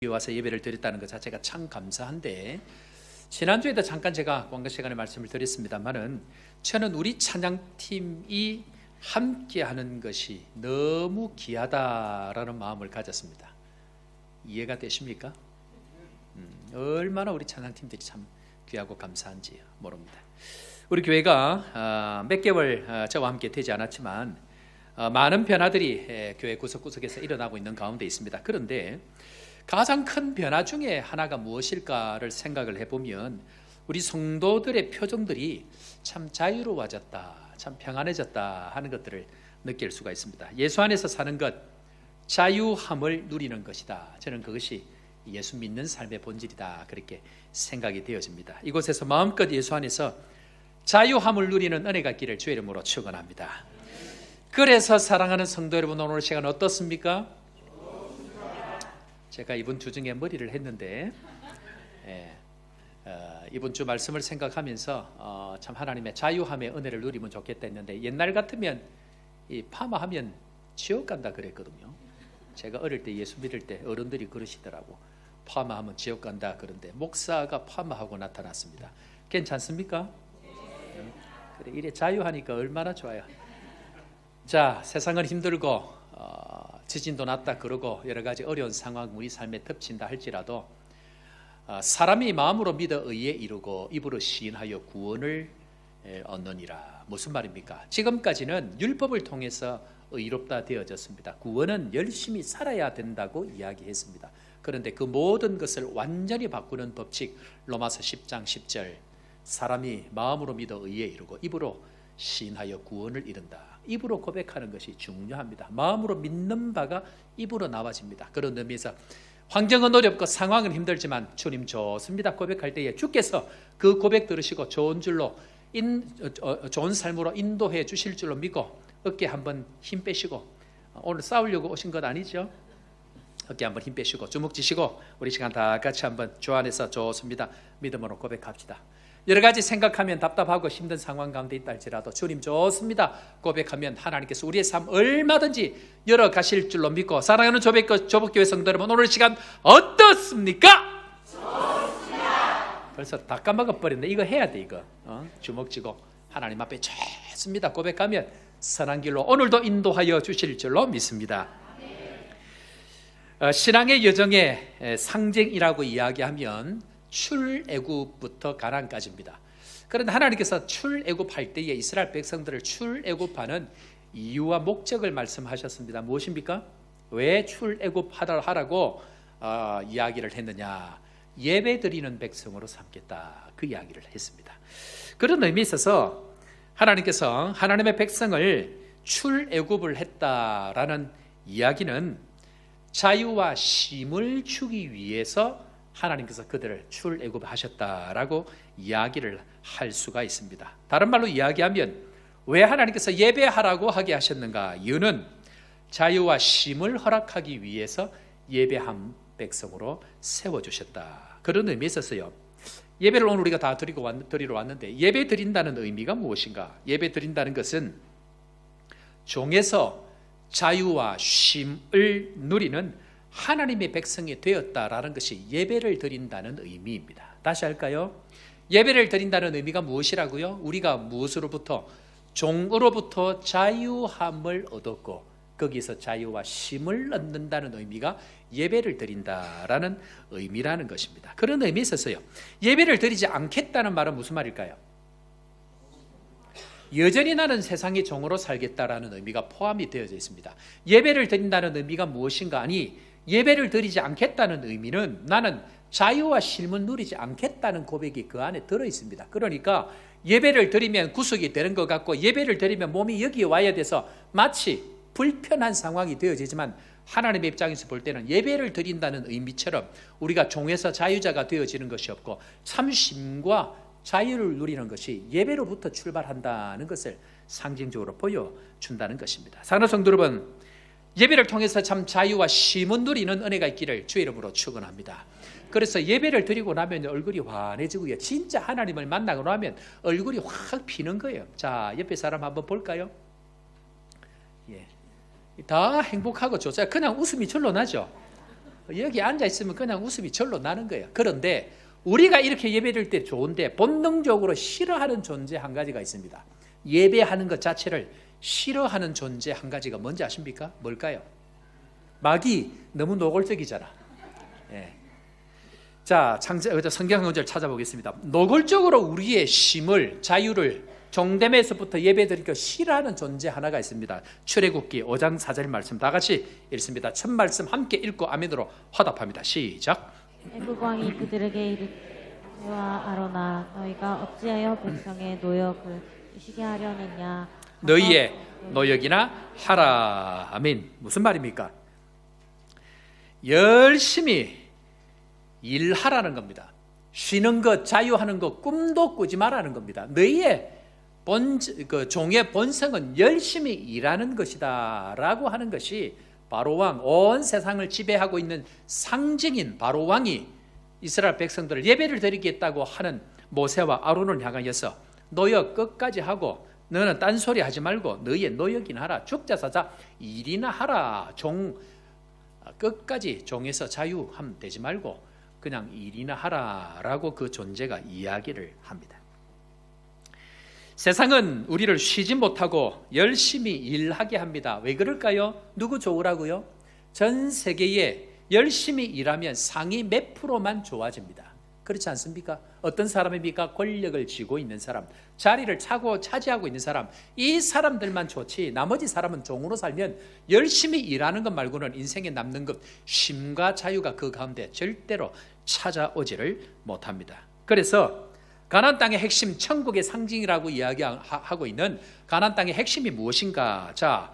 와서 예배를 드렸다는 것 자체가 참 감사한데, 지난주에도 잠깐 제가 광고 시간에 말씀을 드렸습니다만은 저는 우리 찬양팀이 함께하는 것이 너무 귀하다라는 마음을 가졌습니다. 이해가 되십니까? 얼마나 우리 찬양팀들이 참 귀하고 감사한지 모릅니다. 우리 교회가 몇 개월 저와 함께 되지 않았지만 많은 변화들이 교회 구석구석에서 일어나고 있는 가운데 있습니다. 그런데 가장 큰 변화 중에 하나가 무엇일까를 생각을 해보면 우리 성도들의 표정들이 참 자유로워졌다, 참 평안해졌다 하는 것들을 느낄 수가 있습니다. 예수 안에서 사는 것, 자유함을 누리는 것이다. 저는 그것이 예수 믿는 삶의 본질이다, 그렇게 생각이 되어집니다. 이곳에서 마음껏 예수 안에서 자유함을 누리는 은혜가 있기를 주의 이름으로 축원합니다. 그래서 사랑하는 성도 여러분, 오늘 시간 어떻습니까? 제가 이번 주 중에 머리를 했는데 이번 주 말씀을 생각하면서 참 하나님의 자유함의 은혜를 누리면 좋겠다 했는데, 옛날 같으면 이 파마하면 지옥 간다 그랬거든요. 제가 어릴 때 예수 믿을 때 어른들이 그러시더라고. 파마하면 지옥 간다. 그런데 목사가 파마하고 나타났습니다. 괜찮습니까? 그래, 이래 자유하니까 얼마나 좋아요. 자, 세상은 힘들고 지진도 났다 그러고 여러 가지 어려운 상황 우리 삶에 덮친다 할지라도 사람이 마음으로 믿어 의에 이르고 입으로 시인하여 구원을 얻느니라. 무슨 말입니까? 지금까지는 율법을 통해서 의롭다 되어졌습니다. 구원은 열심히 살아야 된다고 이야기했습니다. 그런데 그 모든 것을 완전히 바꾸는 법칙, 로마서 10장 10절, 사람이 마음으로 믿어 의에 이르고 입으로 시인하여 구원을 이룬다. 입으로 고백하는 것이 중요합니다. 마음으로 믿는 바가 입으로 나와집니다. 그런 의미에서 환경은 어렵고 상황은 힘들지만 주님 좋습니다 고백할 때에 주께서 그 고백 들으시고 좋은 줄로 좋은 삶으로 인도해 주실 줄로 믿고 어깨 한번 힘 빼시고, 오늘 싸우려고 오신 것 아니죠? 어깨 한번 힘 빼시고 주먹 쥐시고 우리 시간 다 같이 한번 주 안에서 좋습니다 믿음으로 고백합시다. 여러 가지 생각하면 답답하고 힘든 상황 가운데 있다 할지라도 주님 좋습니다 고백하면 하나님께서 우리의 삶 얼마든지 열어가실 줄로 믿고, 사랑하는 조복교회 성도 여러분, 오늘 시간 어떻습니까? 좋습니다. 벌써 다 까먹어버렸네. 이거 해야 돼. 이거 주먹 쥐고 하나님 앞에 좋습니다 고백하면 선한 길로 오늘도 인도하여 주실 줄로 믿습니다. 신앙의 여정의 상징이라고 이야기하면 출애굽부터 가나안까지입니다. 그런데 하나님께서 출애굽할 때에 이스라엘 백성들을 출애굽하는 이유와 목적을 말씀하셨습니다. 무엇입니까? 왜 출애굽하라고 이야기를 했느냐? 예배드리는 백성으로 삼겠다, 그 이야기를 했습니다. 그런 의미에 있어서 하나님께서 하나님의 백성을 출애굽을 했다라는 이야기는 자유와 쉼을 주기 위해서 하나님께서 그들을 출애굽하셨다라고 이야기를 할 수가 있습니다. 다른 말로 이야기하면 왜 하나님께서 예배하라고 하게 하셨는가? 이유는 자유와 쉼을 허락하기 위해서 예배한 백성으로 세워주셨다. 그런 의미에 있어서요, 예배를 오늘 우리가 다 드리러 왔는데 예배 드린다는 의미가 무엇인가? 예배 드린다는 것은 종에서 자유와 쉼을 누리는 하나님의 백성이 되었다라는 것이 예배를 드린다는 의미입니다. 다시 할까요? 예배를 드린다는 의미가 무엇이라고요? 우리가 무엇으로부터? 종으로부터 자유함을 얻었고 거기서 자유와 쉼을 얻는다는 의미가 예배를 드린다라는 의미라는 것입니다. 그런 의미에 있어서요, 예배를 드리지 않겠다는 말은 무슨 말일까요? 여전히 나는 세상의 종으로 살겠다라는 의미가 포함이 되어져 있습니다. 예배를 드린다는 의미가 무엇인가? 아니, 예배를 드리지 않겠다는 의미는 나는 자유와 쉼을 누리지 않겠다는 고백이 그 안에 들어있습니다. 그러니까 예배를 드리면 구속이 되는 것 같고, 예배를 드리면 몸이 여기에 와야 돼서 마치 불편한 상황이 되어지지만, 하나님의 입장에서 볼 때는 예배를 드린다는 의미처럼 우리가 종에서 자유자가 되어지는 것이 없고 참 쉼과 자유를 누리는 것이 예배로부터 출발한다는 것을 상징적으로 보여준다는 것입니다. 사랑하는 성도 여러분, 예배를 통해서 참 자유와 쉼을 누리는 은혜가 있기를 주의 이름으로 축원합니다. 그래서 예배를 드리고 나면 얼굴이 환해지고요, 진짜 하나님을 만나고 나면 얼굴이 확 피는 거예요. 자, 옆에 사람 한번 볼까요? 다 행복하고 좋아요. 그냥 웃음이 절로 나죠. 여기 앉아 있으면 그냥 웃음이 절로 나는 거예요. 그런데 우리가 이렇게 예배드릴 때 좋은데 본능적으로 싫어하는 존재 한 가지가 있습니다. 예배하는 것 자체를 싫어하는 존재 한 가지가 뭔지 아십니까? 뭘까요? 마귀. 너무 노골적이잖아. 예. 자, 성경 문제를 찾아보겠습니다. 노골적으로 우리의 쉼을, 자유를 종됨에서부터 예배드리고 싫어하는 존재 하나가 있습니다. 출애굽기 5장 4절 말씀 다 같이 읽습니다. 첫 말씀 함께 읽고 아멘으로 화답합니다. 시작. 애굽 왕이 그들에게 이르되 모세와 아론아 너희가 어찌하여 백성의 노역을 쉬게 하려느냐 너희의 노역이나 하라. 아멘. 무슨 말입니까? 열심히 일하라는 겁니다. 쉬는 것, 자유하는 것, 꿈도 꾸지 말라는 겁니다. 너희의 종의 본성은 열심히 일하는 것이다 라고 하는 것이 바로왕, 온 세상을 지배하고 있는 상징인 바로왕이 이스라엘 백성들을 예배를 드리겠다고 하는 모세와 아론을 향하여서 노역 끝까지 하고 너는 딴소리 하지 말고 너희의 노역이나 하라. 죽자사자 일이나 하라. 끝까지 종에서 자유하면 되지 말고 그냥 일이나 하라라고 그 존재가 이야기를 합니다. 세상은 우리를 쉬지 못하고 열심히 일하게 합니다. 왜 그럴까요? 누구 좋으라고요? 전 세계에 열심히 일하면 상위 몇 프로만 좋아집니다. 그렇지 않습니까? 어떤 사람입니까? 권력을 쥐고 있는 사람, 자리를 차지하고 있는 사람, 이 사람들만 좋지 나머지 사람은 종으로 살면 열심히 일하는 것 말고는 인생에 남는 것, 쉼과 자유가 그 가운데 절대로 찾아오지를 못합니다. 그래서 가나안 땅의 핵심, 천국의 상징이라고 이야기하고 있는 가나안 땅의 핵심이 무엇인가? 자,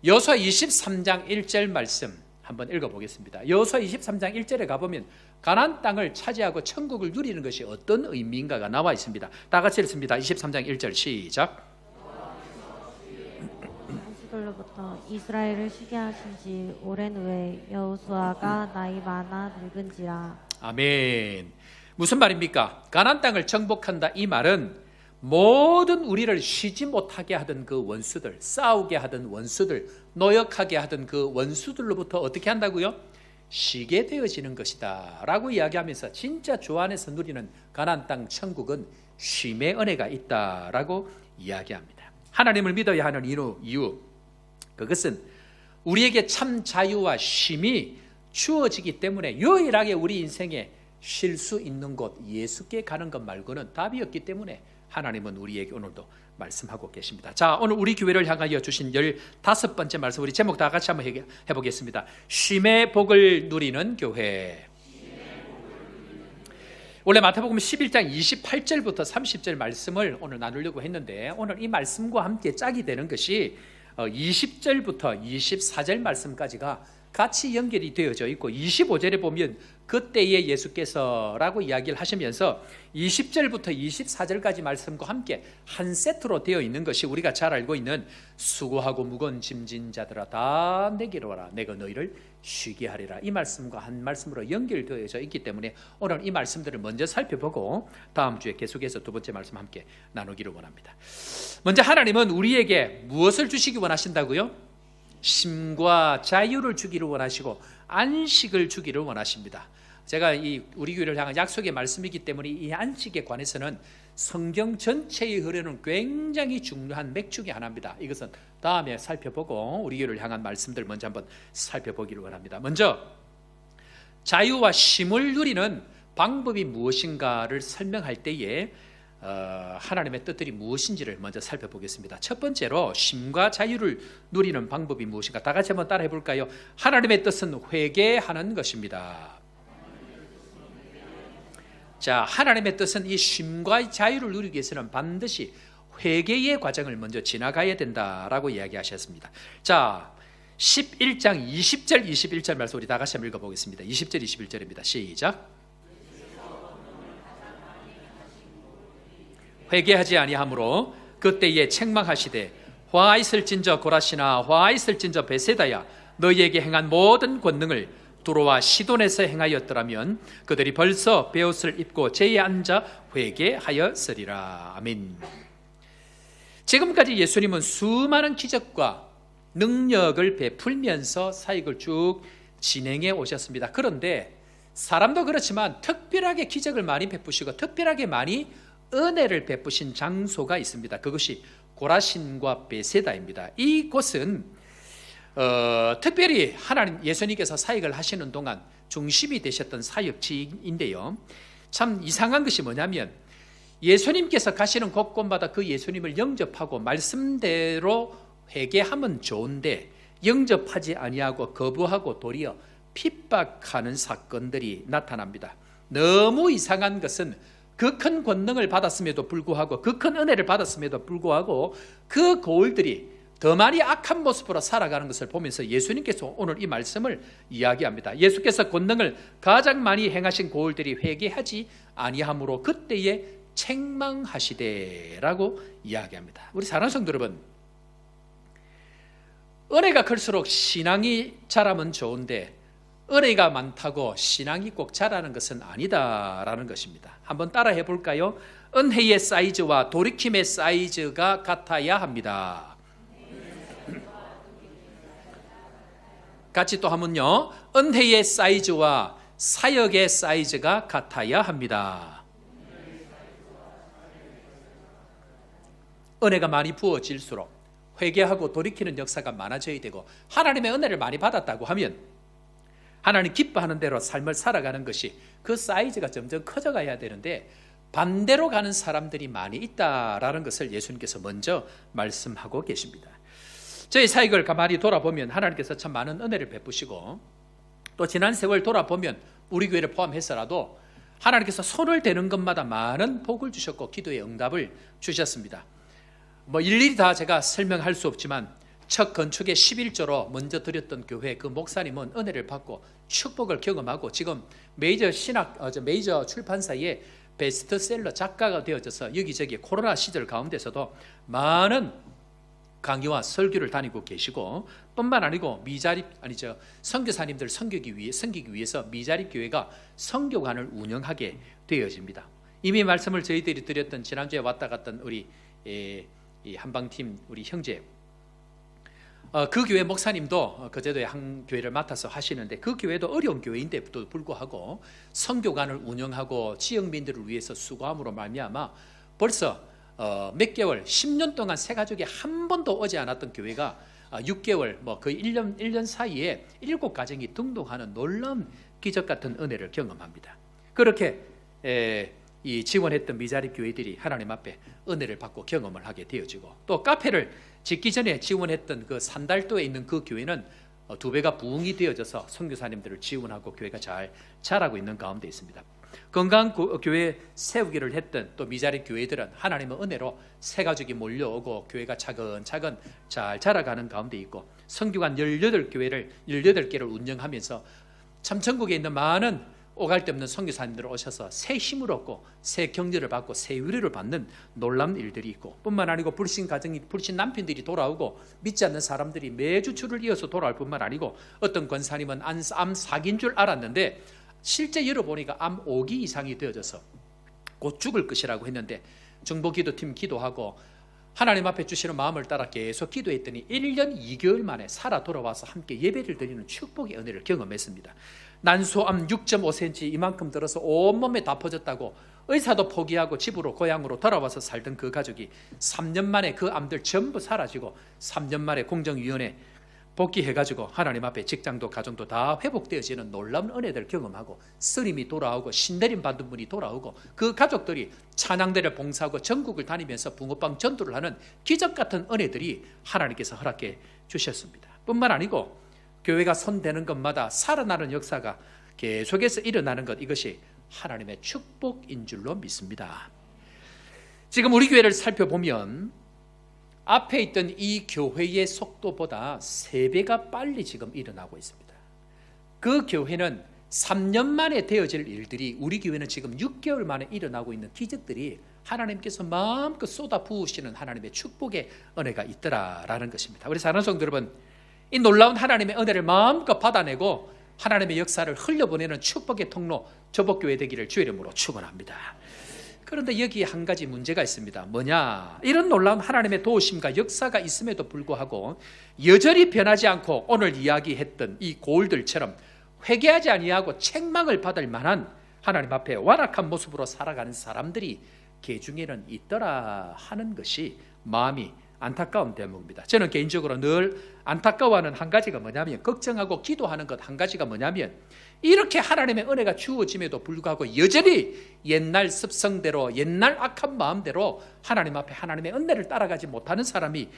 여호수아 23장 1절 말씀 한번 읽어보겠습니다. 여호수아 23장 1절에 가보면 가나안 땅을 차지하고 천국을 누리는 것이 어떤 의미인가가 나와 있습니다. 다 같이 읽습니다. 23장 1절 시작. 안식일로부터 이스라엘을 쉬게 하신 지 오랜 후에 여호수아가 나이 많아 늙은지라. 아멘. 무슨 말입니까? 가나안 땅을 정복한다 이 말은 모든 우리를 쉬지 못하게 하던 그 원수들, 싸우게 하던 원수들, 노역하게 하던 그 원수들로부터 어떻게 한다고요? 쉬게 되어지는 것이다 라고 이야기하면서 진짜 주 안에서 누리는 가나안 땅 천국은 쉼의 은혜가 있다라고 이야기합니다. 하나님을 믿어야 하는 이유, 그것은 우리에게 참 자유와 쉼이 주어지기 때문에 유일하게 우리 인생에 쉴 수 있는 곳, 예수께 가는 것 말고는 답이 없기 때문에 하나님은 우리에게 오늘도 말씀하고 계십니다. 자, 오늘 우리 교회를 향하여 주신 15번째 말씀, 우리 제목 다 같이 한번 해보겠습니다. 쉼의 복을 누리는 교회. 원래 마태복음 11장 28절부터 30절 말씀을 오늘 나누려고 했는데 오늘 이 말씀과 함께 짝이 되는 것이 20절부터 24절 말씀까지가 같이 연결이 되어져 있고 25절에 보면 그때에 예수께서라고 이야기를 하시면서 20절부터 24절까지 말씀과 함께 한 세트로 되어 있는 것이 우리가 잘 알고 있는 수고하고 무거운 짐진 자들아 다 내게로 와라 내가 너희를 쉬게 하리라 이 말씀과 한 말씀으로 연결되어져 있기 때문에 오늘 이 말씀들을 먼저 살펴보고 다음 주에 계속해서 두 번째 말씀 함께 나누기를 원합니다. 먼저 하나님은 우리에게 무엇을 주시기 원하신다고요? 쉼과 자유를 주기를 원하시고 안식을 주기를 원하십니다. 제가 우리 교회를 향한 약속의 말씀이기 때문에 이 안식에 관해서는 성경 전체의 흐르는 굉장히 중요한 맥 중에 하나입니다. 이것은 다음에 살펴보고 우리 교회를 향한 말씀들 먼저 한번 살펴보기를 원합니다. 먼저 자유와 쉼을 누리는 방법이 무엇인가를 설명할 때에 하나님의 뜻들이 무엇인지를 먼저 살펴보겠습니다. 첫 번째로 쉼과 자유를 누리는 방법이 무엇인가 다 같이 한번 따라해 볼까요? 하나님의 뜻은 회개하는 것입니다. 자, 하나님의 뜻은 이 쉼과 자유를 누리기 위해서는 반드시 회개의 과정을 먼저 지나가야 된다라고 이야기하셨습니다. 자, 11장 20절 21절 말씀 우리 다 같이 한번 읽어보겠습니다. 20절 21절입니다. 시작. 회개하지 아니하므로 그때에 책망하시되 화 있을진저 고라시나 화 있을진저 베세다야 너희에게 행한 모든 권능을 두로와 시돈에서 행하였더라면 그들이 벌써 베옷을 입고 제에 앉아 회개하였으리라. 아멘. 지금까지 예수님은 수많은 기적과 능력을 베풀면서 사역을 쭉 진행해 오셨습니다. 그런데 사람도 그렇지만 특별하게 기적을 많이 베푸시고 특별하게 많이 은혜를 베푸신 장소가 있습니다. 그것이 고라신과 베세다입니다. 이곳은 특별히 하나님 예수님께서 사역을 하시는 동안 중심이 되셨던 사역지인데요. 참 이상한 것이 뭐냐면 예수님께서 가시는 곳곳마다 그 예수님을 영접하고 말씀대로 회개하면 좋은데 영접하지 아니하고 거부하고 도리어 핍박하는 사건들이 나타납니다. 너무 이상한 것은 그 큰 권능을 받았음에도 불구하고 그 큰 은혜를 받았음에도 불구하고 그 고을들이 더 많이 악한 모습으로 살아가는 것을 보면서 예수님께서 오늘 이 말씀을 이야기합니다. 예수께서 권능을 가장 많이 행하신 고을들이 회개하지 아니하므로 그때에 책망하시되라고 이야기합니다. 우리 사랑하는 성도 여러분, 은혜가 클수록 신앙이 자라면 좋은데 은혜가 많다고 신앙이 꼭 자라는 것은 아니다라는 것입니다. 한번 따라해 볼까요? 은혜의 사이즈와 돌이킴의 사이즈가 같아야 합니다. 같이 또 하면요, 은혜의 사이즈와 사역의 사이즈가 같아야 합니다. 은혜가 많이 부어질수록 회개하고 돌이키는 역사가 많아져야 되고 하나님의 은혜를 많이 받았다고 하면 하나님 기뻐하는 대로 삶을 살아가는 것이 그 사이즈가 점점 커져가야 되는데 반대로 가는 사람들이 많이 있다라는 것을 예수님께서 먼저 말씀하고 계십니다. 저희 사역을 가만히 돌아보면 하나님께서 참 많은 은혜를 베푸시고 또 지난 세월 돌아보면 우리 교회를 포함해서라도 하나님께서 손을 대는 것마다 많은 복을 주셨고 기도의 응답을 주셨습니다. 일일이 다 제가 설명할 수 없지만 첫 건축의 11조로 먼저 드렸던 교회 그 목사님은 은혜를 받고 축복을 경험하고 지금 메이저 출판사의 베스트셀러 작가가 되어져서 여기저기 코로나 시절 가운데서도 많은 강의와 설교를 다니고 계시고 뿐만 아니고 선교사님들 섬기기 위해서 미자립 교회가 선교관을 운영하게 되어집니다. 이미 말씀을 저희들이 드렸던 지난주에 왔다 갔던 우리 이 한방팀 우리 형제 그 교회 목사님도 그제도에 한 교회를 맡아서 하시는데 그 교회도 어려운 교회인데도 불구하고 선교관을 운영하고 지역민들을 위해서 수고함으로 말미암아 벌써 몇 개월 10년 동안 새 가족이 한 번도 오지 않았던 교회가 6개월 거의 1년 사이에 7가정이 등록하는 놀라운 기적 같은 은혜를 경험합니다. 그렇게 이 지원했던 미자립 교회들이 하나님 앞에 은혜를 받고 경험을 하게 되어지고 또 카페를 짓기 전에 지원했던 그 산달도에 있는 그 교회는 2배가 부흥이 되어져서 선교사님들을 지원하고 교회가 잘 자라고 있는 가운데 있습니다. 건강한 교회 세우기를 했던 또 미자립 교회들은 하나님의 은혜로 새 가족이 몰려오고 교회가 차근차근 잘 자라가는 가운데 있고 선교관 18개를 운영하면서 참 전국에 있는 많은 오갈 데 없는 선교사님들 오셔서 새 힘을 얻고 새 격려를 받고 새 위로를 받는 놀라운 일들이 있고 뿐만 아니고 불신 남편들이 돌아오고 믿지 않는 사람들이 매주 줄을 이어서 돌아올 뿐만 아니고 어떤 권사님은 암 사기인 줄 알았는데 실제 열어보니까 암 5기 이상이 되어져서 곧 죽을 것이라고 했는데 중보기도팀 기도하고 하나님 앞에 주시는 마음을 따라 계속 기도했더니 1년 2개월 만에 살아 돌아와서 함께 예배를 드리는 축복의 은혜를 경험했습니다. 난소암 6.5cm 이만큼 들어서 온몸에 다 퍼졌다고 의사도 포기하고 집으로 고향으로 돌아와서 살던 그 가족이 3년 만에 그 암들 전부 사라지고 3년 만에 공정위원회 복귀해가지고 하나님 앞에 직장도 가정도 다 회복되어지는 놀라운 은혜를 경험하고 스님이 돌아오고 신내림 받은 분이 돌아오고 그 가족들이 찬양대를 봉사하고 전국을 다니면서 붕어빵 전도를 하는 기적 같은 은혜들이 하나님께서 허락해 주셨습니다. 뿐만 아니고 교회가 손대는 것마다 살아나는 역사가 계속해서 일어나는 것, 이것이 하나님의 축복인 줄로 믿습니다. 지금 우리 교회를 살펴보면 앞에 있던 이 교회의 속도보다 3배가 빨리 지금 일어나고 있습니다. 그 교회는 3년 만에 되어질 일들이 우리 교회는 지금 6개월 만에 일어나고 있는 기적들이 하나님께서 마음껏 쏟아 부으시는 하나님의 축복의 은혜가 있더라라는 것입니다. 우리 사랑하는 성도 여러분, 이 놀라운 하나님의 은혜를 마음껏 받아내고 하나님의 역사를 흘려보내는 축복의 통로 저복교회 되기를 주의 이름으로 축원합니다. 그런데 여기에 한 가지 문제가 있습니다. 뭐냐? 이런 놀라운 하나님의 도우심과 역사가 있음에도 불구하고 여전히 변하지 않고 오늘 이야기했던 이 고을들처럼 회개하지 아니하고 책망을 받을 만한 하나님 앞에 완악한 모습으로 살아가는 사람들이 개중에는 있더라 하는 것이 마음이 안타까운 대목입니다. 저는 개인적으로 늘 안타까워하는 한 가지가 뭐냐면, 걱정하고 기도하는 것 한 가지가 뭐냐면, 이렇게 하나님의 은혜가 주어짐에도 불구하고 여전히 옛날 습성대로, 옛날 악한 마음대로 하나님 앞에 하나님의 은혜를 따라가지 못하는 사람이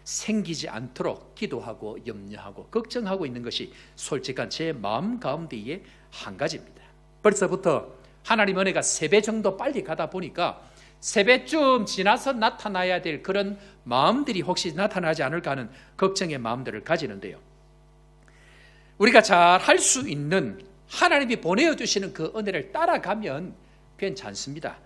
생기지 않도록 기도하고 염려하고 걱정하고 있는 것이 솔직한 제 마음 가운데의 한 가지입니다. 벌써부터 하나님 은혜가 3배 정도 빨리 가다 보니까 3배쯤 지나서 나타나야 될 그런 마음들이 혹시 나타나지 않을까 하는 걱정의 마음들을 가지는데요, 우리가 잘 할 수 있는 하나님이 보내주시는 그 은혜를 따라가면 괜찮습니다.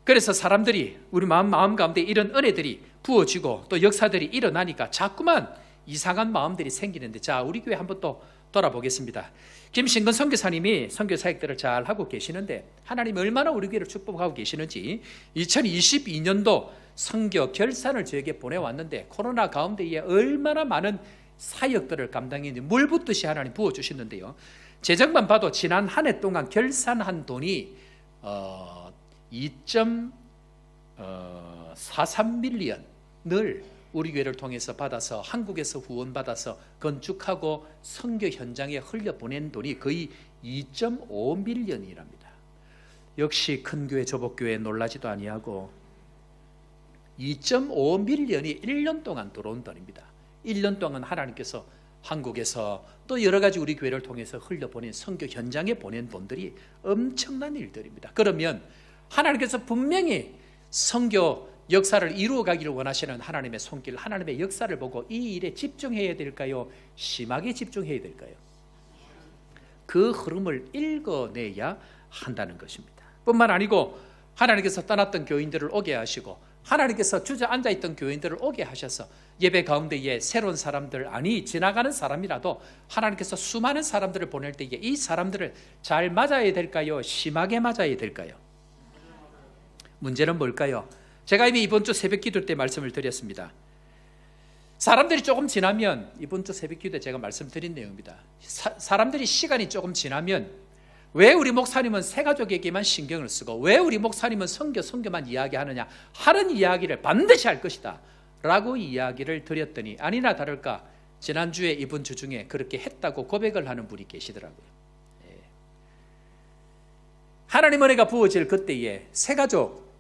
그래서 사람들이 우리 마음 가운데 이런 은혜들이 부어지고 또 역사들이 일어나니까 자꾸만 이상한 마음들이 생기는데, 자, 우리 교회 한번 또 돌아보겠습니다. 김신근 선교사님이 선교 사역들을 잘 하고 계시는데, 하나님이 얼마나 우리 교회를 축복하고 계시는지 2022년도 선교 결산을 저에게 보내왔는데, 코로나 가운데에 얼마나 많은 사역들을 감당했는지 물 붓듯이 하나님 부어주시는데요, 재정만 봐도 지난 한 해 동안 결산한 돈이 2.43밀리언을 우리 교회를 통해서 받아서 한국에서 후원받아서 건축하고 선교 현장에 흘려보낸 돈이 거의 2.5밀리언이랍니다. 역시 큰 교회 조복교회 놀라지도 아니하고 2.5밀리언이 1년 동안 들어온 돈입니다. 1년 동안 하나님께서 한국에서 또 여러 가지 우리 교회를 통해서 흘려보낸 선교 현장에 보낸 돈들이 엄청난 일들입니다. 그러면 하나님께서 분명히 선교 역사를 이루어가기를 원하시는 하나님의 손길, 하나님의 역사를 보고 이 일에 집중해야 될까요? 심하게 집중해야 될까요? 그 흐름을 읽어내야 한다는 것입니다. 뿐만 아니고 하나님께서 떠났던 교인들을 오게 하시고 하나님께서 주저앉아있던 교인들을 오게 하셔서 예배 가운데에 새로운 사람들, 아니 지나가는 사람이라도 하나님께서 수많은 사람들을 보낼 때에 이 사람들을 잘 맞아야 될까요? 심하게 맞아야 될까요? 문제는 뭘까요? 제가 이미 이번 주 새벽 기도 때 말씀을 드렸습니다. 사람들이 조금 지나면, 이번 주 새벽 기도 때 제가 말씀드린 내용입니다. 사람들이 시간이 조금 지나면 왜 우리 목사님은 새가족에게만 신경을 쓰고 왜 우리 목사님은 선교만 이야기하느냐 하는 이야기를 반드시 할 것이다 라고 이야기를 드렸더니, 아니나 다를까 지난주에 이번 주 중에 그렇게 했다고 고백을 하는 분이 계시더라고요. 하나님 은혜가 부어질 그때에 새가족,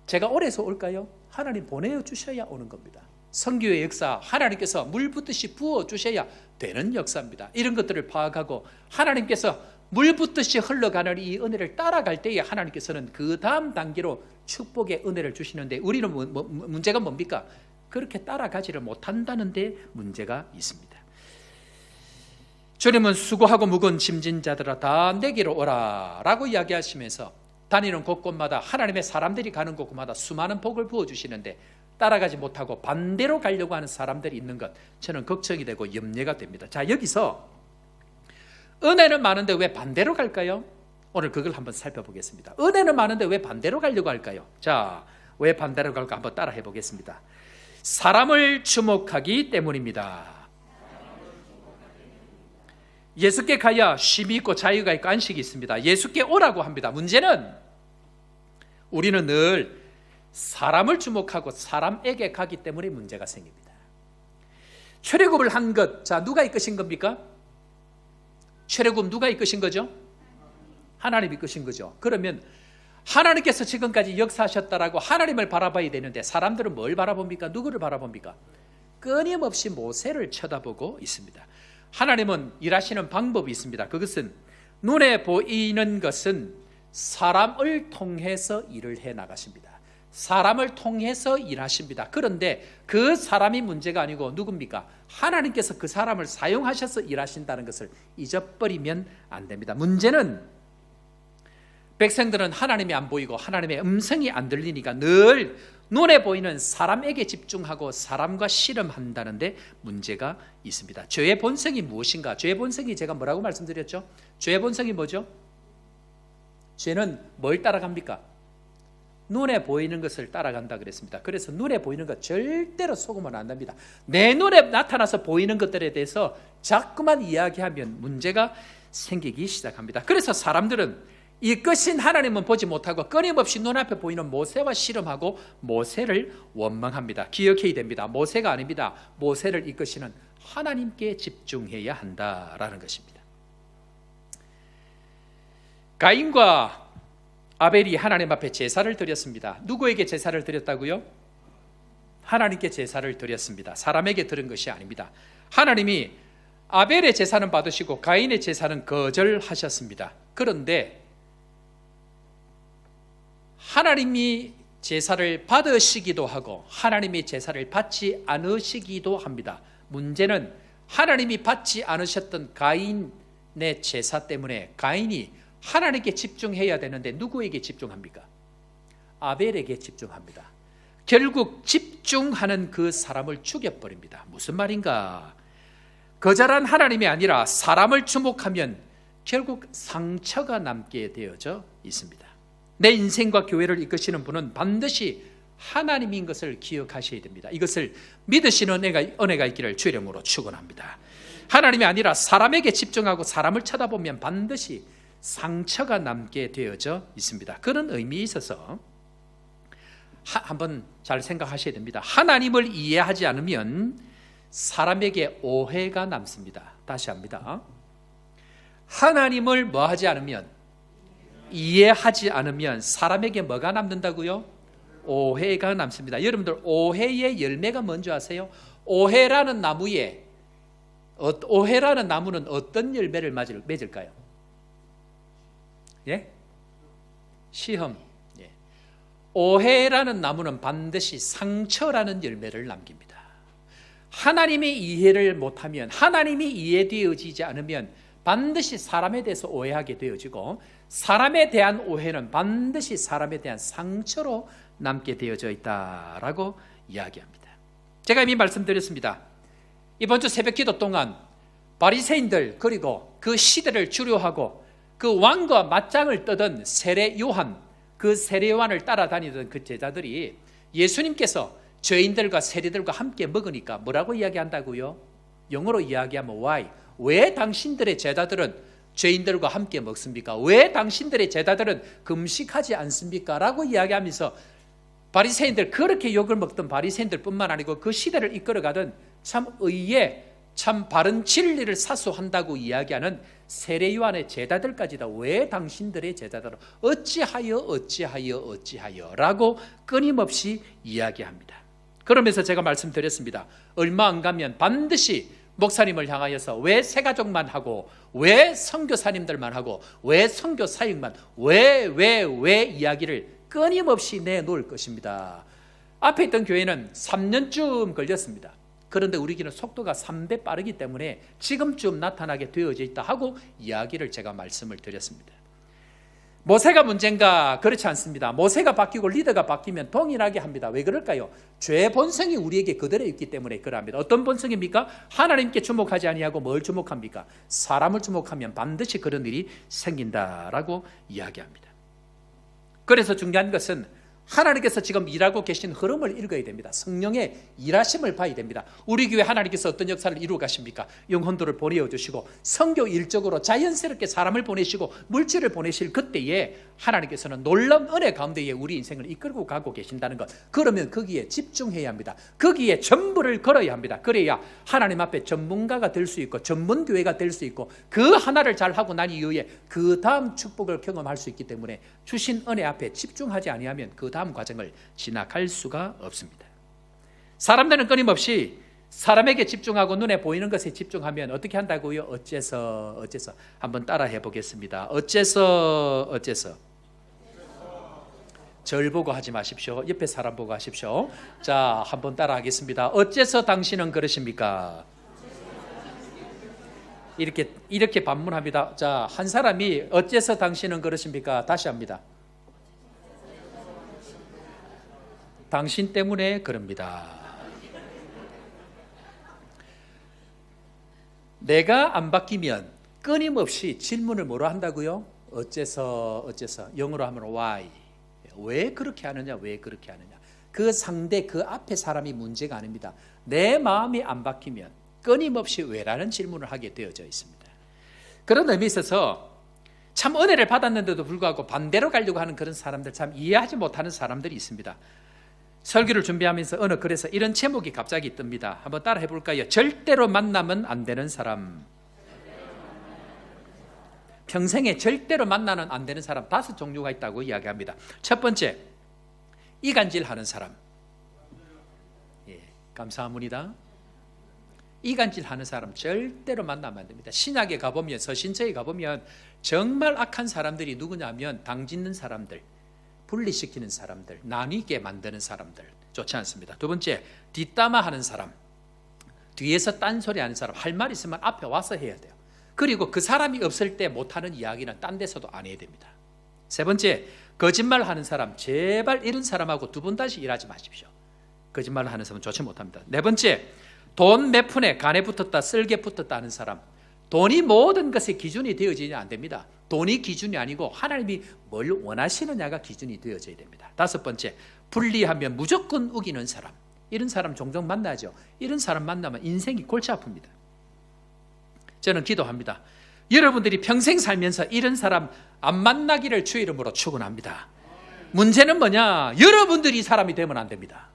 제가 오래서 올까요? 하나님 보내주셔야 오는 겁니다. 선교의 역사, 하나님께서 물 붓듯이 부어주셔야 되는 역사입니다. 이런 것들을 파악하고 하나님께서 물 붓듯이 흘러가는 이 은혜를 따라갈 때에 하나님께서는 그 다음 단계로 축복의 은혜를 주시는데, 우리는 문제가 뭡니까? 그렇게 따라가지를 못한다는 데 문제가 있습니다. 주님은 수고하고 무거운 짐진 자들아 다 내게로 오라 라고 이야기하시면서 다니는 곳곳마다 하나님의 사람들이 가는 곳곳마다 수많은 복을 부어주시는데, 따라가지 못하고 반대로 가려고 하는 사람들이 있는 것, 저는 걱정이 되고 염려가 됩니다. 자, 여기서 은혜는 많은데 왜 반대로 갈까요? 오늘 그걸 한번 살펴보겠습니다. 은혜는 많은데 왜 반대로 가려고 할까요? 자, 왜 반대로 갈까 한번 따라 해보겠습니다. 사람을 주목하기 때문입니다. 예수께 가야 쉼이 있고 자유가 있고 안식이 있습니다. 예수께 오라고 합니다. 문제는 우리는 늘 사람을 주목하고 사람에게 가기 때문에 문제가 생깁니다. 출애굽을 한 것, 자, 누가 이끄신 겁니까? 출애굽 누가 이끄신 거죠? 하나님이 이끄신 거죠. 그러면 하나님께서 지금까지 역사하셨다라고 하나님을 바라봐야 되는데, 사람들은 뭘 바라봅니까? 누구를 바라봅니까? 끊임없이 모세를 쳐다보고 있습니다. 하나님은 일하시는 방법이 있습니다. 그것은 눈에 보이는 것은 사람을 통해서 일을 해 나가십니다. 사람을 통해서 일하십니다. 그런데 그 사람이 문제가 아니고 누굽니까? 하나님께서 그 사람을 사용하셔서 일하신다는 것을 잊어버리면 안 됩니다. 문제는 백성들은 하나님이 안 보이고 하나님의 음성이 안 들리니까 늘 눈에 보이는 사람에게 집중하고 사람과 씨름한다는데 문제가 있습니다. 죄의 본성이 무엇인가? 죄의 본성이 제가 뭐라고 말씀드렸죠? 죄의 본성이 뭐죠? 죄는 뭘 따라갑니까? 눈에 보이는 것을 따라간다 그랬습니다. 그래서 눈에 보이는 것 절대로 속으면 안 됩니다. 내 눈에 나타나서 보이는 것들에 대해서 자꾸만 이야기하면 문제가 생기기 시작합니다. 그래서 사람들은 이 끝인 하나님은 보지 못하고 끊임없이 눈앞에 보이는 모세와 씨름하고 모세를 원망합니다. 기억해야 됩니다. 모세가 아닙니다. 모세를 이끄시는 하나님께 집중해야 한다라는 것입니다. 가인과 아벨이 하나님 앞에 제사를 드렸습니다. 누구에게 제사를 드렸다고요? 하나님께 제사를 드렸습니다. 사람에게 드린 것이 아닙니다. 하나님이 아벨의 제사는 받으시고 가인의 제사는 거절하셨습니다. 그런데 하나님이 제사를 받으시기도 하고 하나님이 제사를 받지 않으시기도 합니다. 문제는 하나님이 받지 않으셨던 가인의 제사 때문에 가인이 하나님께 집중해야 되는데 누구에게 집중합니까? 아벨에게 집중합니다. 결국 집중하는 그 사람을 죽여버립니다. 무슨 말인가? 거절한 하나님이 아니라 사람을 주목하면 결국 상처가 남게 되어져 있습니다. 내 인생과 교회를 이끄시는 분은 반드시 하나님인 것을 기억하셔야 됩니다. 이것을 믿으시는 은혜가 있기를 주의 이름으로 축원합니다. 하나님이 아니라 사람에게 집중하고 사람을 쳐다보면 반드시 상처가 남게 되어져 있습니다. 그런 의미에 있어서 한번 잘 생각하셔야 됩니다. 하나님을 이해하지 않으면 사람에게 오해가 남습니다. 다시 합니다. 하나님을 뭐하지 않으면, 이해하지 않으면 사람에게 뭐가 남는다고요? 오해가 남습니다. 여러분들 오해의 열매가 뭔지 아세요? 오해라는 나무는 어떤 열매를 맺을까요? 예? 시험. 예. 오해라는 나무는 반드시 상처라는 열매를 남깁니다. 하나님의 이해를 못하면, 하나님이 이해되어지지 않으면 반드시 사람에 대해서 오해하게 되어지고, 사람에 대한 오해는 반드시 사람에 대한 상처로 남게 되어져 있다라고 이야기합니다. 제가 이미 말씀드렸습니다. 이번 주 새벽기도 동안 바리새인들 그리고 그 시대를 주류하고 그 왕과 맞짱을 뜨던 세례 요한, 그 세례 요한을 따라다니던 그 제자들이 예수님께서 죄인들과 세리들과 함께 먹으니까 뭐라고 이야기한다고요? 영어로 이야기하면 why? 왜 당신들의 제자들은 죄인들과 함께 먹습니까? 왜 당신들의 제자들은 금식하지 않습니까? 라고 이야기하면서 바리새인들, 그렇게 욕을 먹던 바리새인들뿐만 아니고 그 시대를 이끌어가던 참 의에 참 바른 진리를 사수한다고 이야기하는 세례 요한의 제자들까지도 왜 당신들의 제자들은 어찌하여 라고 끊임없이 이야기합니다. 그러면서 제가 말씀드렸습니다. 얼마 안 가면 반드시 목사님을 향하여서 왜 새가족만 하고, 왜 선교사님들만 하고, 왜 선교사역만, 왜 이야기를 끊임없이 내놓을 것입니다. 앞에 있던 교회는 3년쯤 걸렸습니다. 그런데 우리 교회는 속도가 3배 빠르기 때문에 지금쯤 나타나게 되어져 있다 하고 이야기를 제가 말씀을 드렸습니다. 모세가 문제인가? 그렇지 않습니다. 모세가 바뀌고 리더가 바뀌면 동일하게 합니다. 왜 그럴까요? 죄 본성이 우리에게 그대로 있기 때문에 그러합니다. 어떤 본성입니까? 하나님께 주목하지 아니하고 뭘 주목합니까? 사람을 주목하면 반드시 그런 일이 생긴다라고 이야기합니다. 그래서 중요한 것은 하나님께서 지금 일하고 계신 흐름을 읽어야 됩니다. 성령의 일하심을 봐야 됩니다. 우리 교회 하나님께서 어떤 역사를 이루어 가십니까? 영혼들을 보내주시고 선교 일적으로 자연스럽게 사람을 보내시고 물질을 보내실 그때에 하나님께서는 놀라운 은혜 가운데에 우리 인생을 이끌고 가고 계신다는 것, 그러면 거기에 집중해야 합니다. 거기에 전부를 걸어야 합니다. 그래야 하나님 앞에 전문가가 될 수 있고 전문교회가 될 수 있고 그 하나를 잘하고 난 이후에 그 다음 축복을 경험할 수 있기 때문에 주신 은혜 앞에 집중하지 아니하면 그 다음 과정을 지나갈 수가 없습니다. 사람들은 끊임없이 사람에게 집중하고 눈에 보이는 것에 집중하면 어떻게 한다고요? 어째서 한번 따라해 보겠습니다. 어째서 절 보고 하지 마십시오. 옆에 사람 보고 하십시오. 자, 한번 따라하겠습니다. 어째서 당신은 그러십니까? 이렇게 반문합니다. 자, 한 사람이 어째서 당신은 그러십니까? 다시 합니다. 당신 때문에 그럽니다. 내가 안 바뀌면 끊임없이 질문을 뭐로 한다고요? 어째서 영어로 하면 why? 왜 그렇게 하느냐? 그 상대, 그 앞에 사람이 문제가 아닙니다. 내 마음이 안 바뀌면 끊임없이 왜라는 질문을 하게 되어져 있습니다. 그런 의미에 있어서 참 은혜를 받았는데도 불구하고 반대로 가려고 하는 그런 사람들, 참 이해하지 못하는 사람들이 있습니다. 설교를 준비하면서 어느 글에서 이런 제목이 갑자기 뜹니다. 한번 따라 해볼까요? 절대로 만나면 안 되는 사람. 평생에 절대로 만나면 안 되는 사람 5종류가 있다고 이야기합니다. 첫 번째, 이간질하는 사람. 예, 감사합니다. 이간질하는 사람 절대로 만나면 안 됩니다. 신약에 가보면, 서신처에 가보면 정말 악한 사람들이 누구냐면 당짓는 사람들, 분리시키는 사람들, 나뉘게 만드는 사람들, 좋지 않습니다. 두 번째, 뒷담화하는 사람, 뒤에서 딴소리 하는 사람. 할 말 있으면 앞에 와서 해야 돼요. 그리고 그 사람이 없을 때 못하는 이야기는 딴 데서도 안 해야 됩니다. 세 번째, 거짓말하는 사람. 제발 이런 사람하고 두 번 다시 일하지 마십시오. 거짓말을 하는 사람은 좋지 못합니다. 네 번째, 돈 몇 푼에 간에 붙었다 쓸개 붙었다 하는 사람. 돈이 모든 것의 기준이 되어지냐 안 됩니다. 돈이 기준이 아니고 하나님이 뭘 원하시느냐가 기준이 되어져야 됩니다. 다섯 번째, 불리하면 무조건 우기는 사람. 이런 사람 종종 만나죠. 이런 사람 만나면 인생이 골치 아픕니다. 저는 기도합니다. 여러분들이 평생 살면서 이런 사람 안 만나기를 주의 이름으로 축원합니다. 문제는 뭐냐? 여러분들이 사람이 되면 안 됩니다.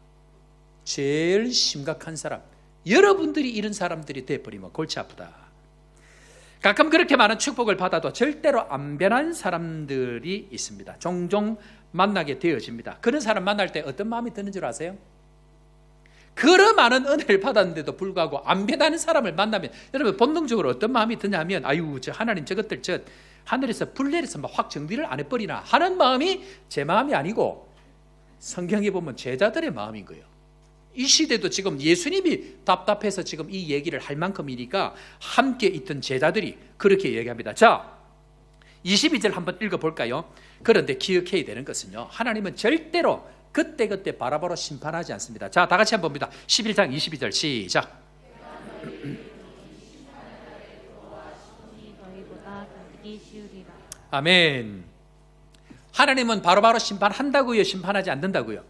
제일 심각한 사람, 여러분들이 이런 사람들이 돼버리면 골치 아프다. 가끔 그렇게 많은 축복을 받아도 절대로 안 변한 사람들이 있습니다. 종종 만나게 되어집니다. 그런 사람 만날 때 어떤 마음이 드는 줄 아세요? 그런 많은 은혜를 받았는데도 불구하고 안 변하는 사람을 만나면 여러분 본능적으로 어떤 마음이 드냐면, 아유, 저 하나님 저것들 저 하늘에서 불내려서 막 확 정리를 안 해버리나 하는 마음이 제 마음이 아니고 성경에 보면 제자들의 마음인 거예요. 이 시대도 지금 예수님이 답답해서 지금 이 얘기를 할 만큼이니까 함께 있던 제자들이 그렇게 얘기합니다. 자, 22절 한번 읽어볼까요? 그런데 기억해야 되는 것은요, 하나님은 절대로 그때그때 바라보러 심판하지 않습니다. 자, 다 같이 한번 봅니다. 11장 22절 시작. 아멘. 하나님은 바로바로 심판한다고요? 심판하지 않는다고요?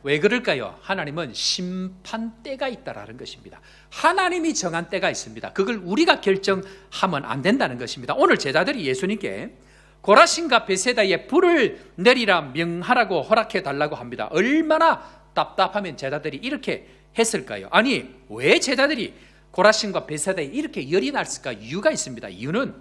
왜 그럴까요? 하나님은 심판 때가 있다라는 것입니다. 하나님이 정한 때가 있습니다. 그걸 우리가 결정하면 안 된다는 것입니다. 오늘 제자들이 예수님께 고라신과 베세다에 불을 내리라 명하라고 허락해 달라고 합니다. 얼마나 답답하면 제자들이 이렇게 했을까요? 아니, 왜 제자들이 고라신과 베세다에 이렇게 열이 났을까? 이유가 있습니다. 이유는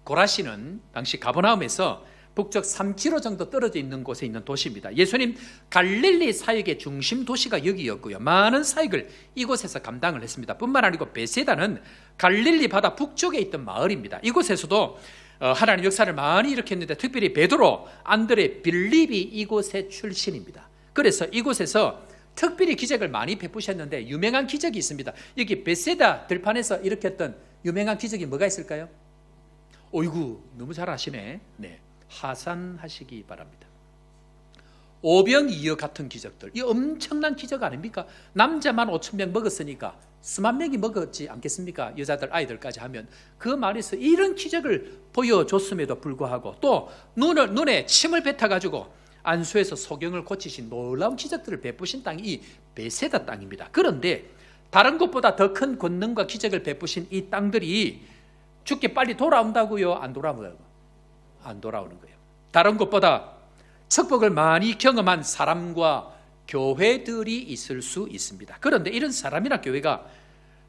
고라신은 당시 가버나움에서 북쪽 3km 정도 떨어져 있는 곳에 있는 도시입니다. 예수님 갈릴리 사역의 중심 도시가 여기였고요. 많은 사역을 이곳에서 감당을 했습니다. 뿐만 아니고 베세다는 갈릴리 바다 북쪽에 있던 마을입니다. 이곳에서도 하나님 역사를 많이 일으켰는데 특별히 베드로, 안드레, 빌립이 이곳의 출신입니다. 그래서 이곳에서 특별히 기적을 많이 베푸셨는데 유명한 기적이 있습니다. 여기 베세다 들판에서 일으켰던 유명한 기적이 뭐가 있을까요? 어이구, 너무 잘 아시네. 네, 하산하시기 바랍니다. 오병이어 같은 기적들, 이 엄청난 기적 아닙니까? 남자만 5,000명 먹었으니까 수만 명이 먹었지 않겠습니까? 여자들, 아이들까지 하면. 그 말에서 이런 기적을 보여줬음에도 불구하고 또 눈에 침을 뱉어가지고 안수에서 소경을 고치신 놀라운 기적들을 베푸신 땅이 이 베세다 땅입니다. 그런데 다른 곳보다 더 큰 권능과 기적을 베푸신 이 땅들이 죽게 빨리 돌아온다고요? 안 돌아오는 거예요. 다른 곳보다 축복을 많이 경험한 사람과 교회들이 있을 수 있습니다. 그런데 이런 사람이나 교회가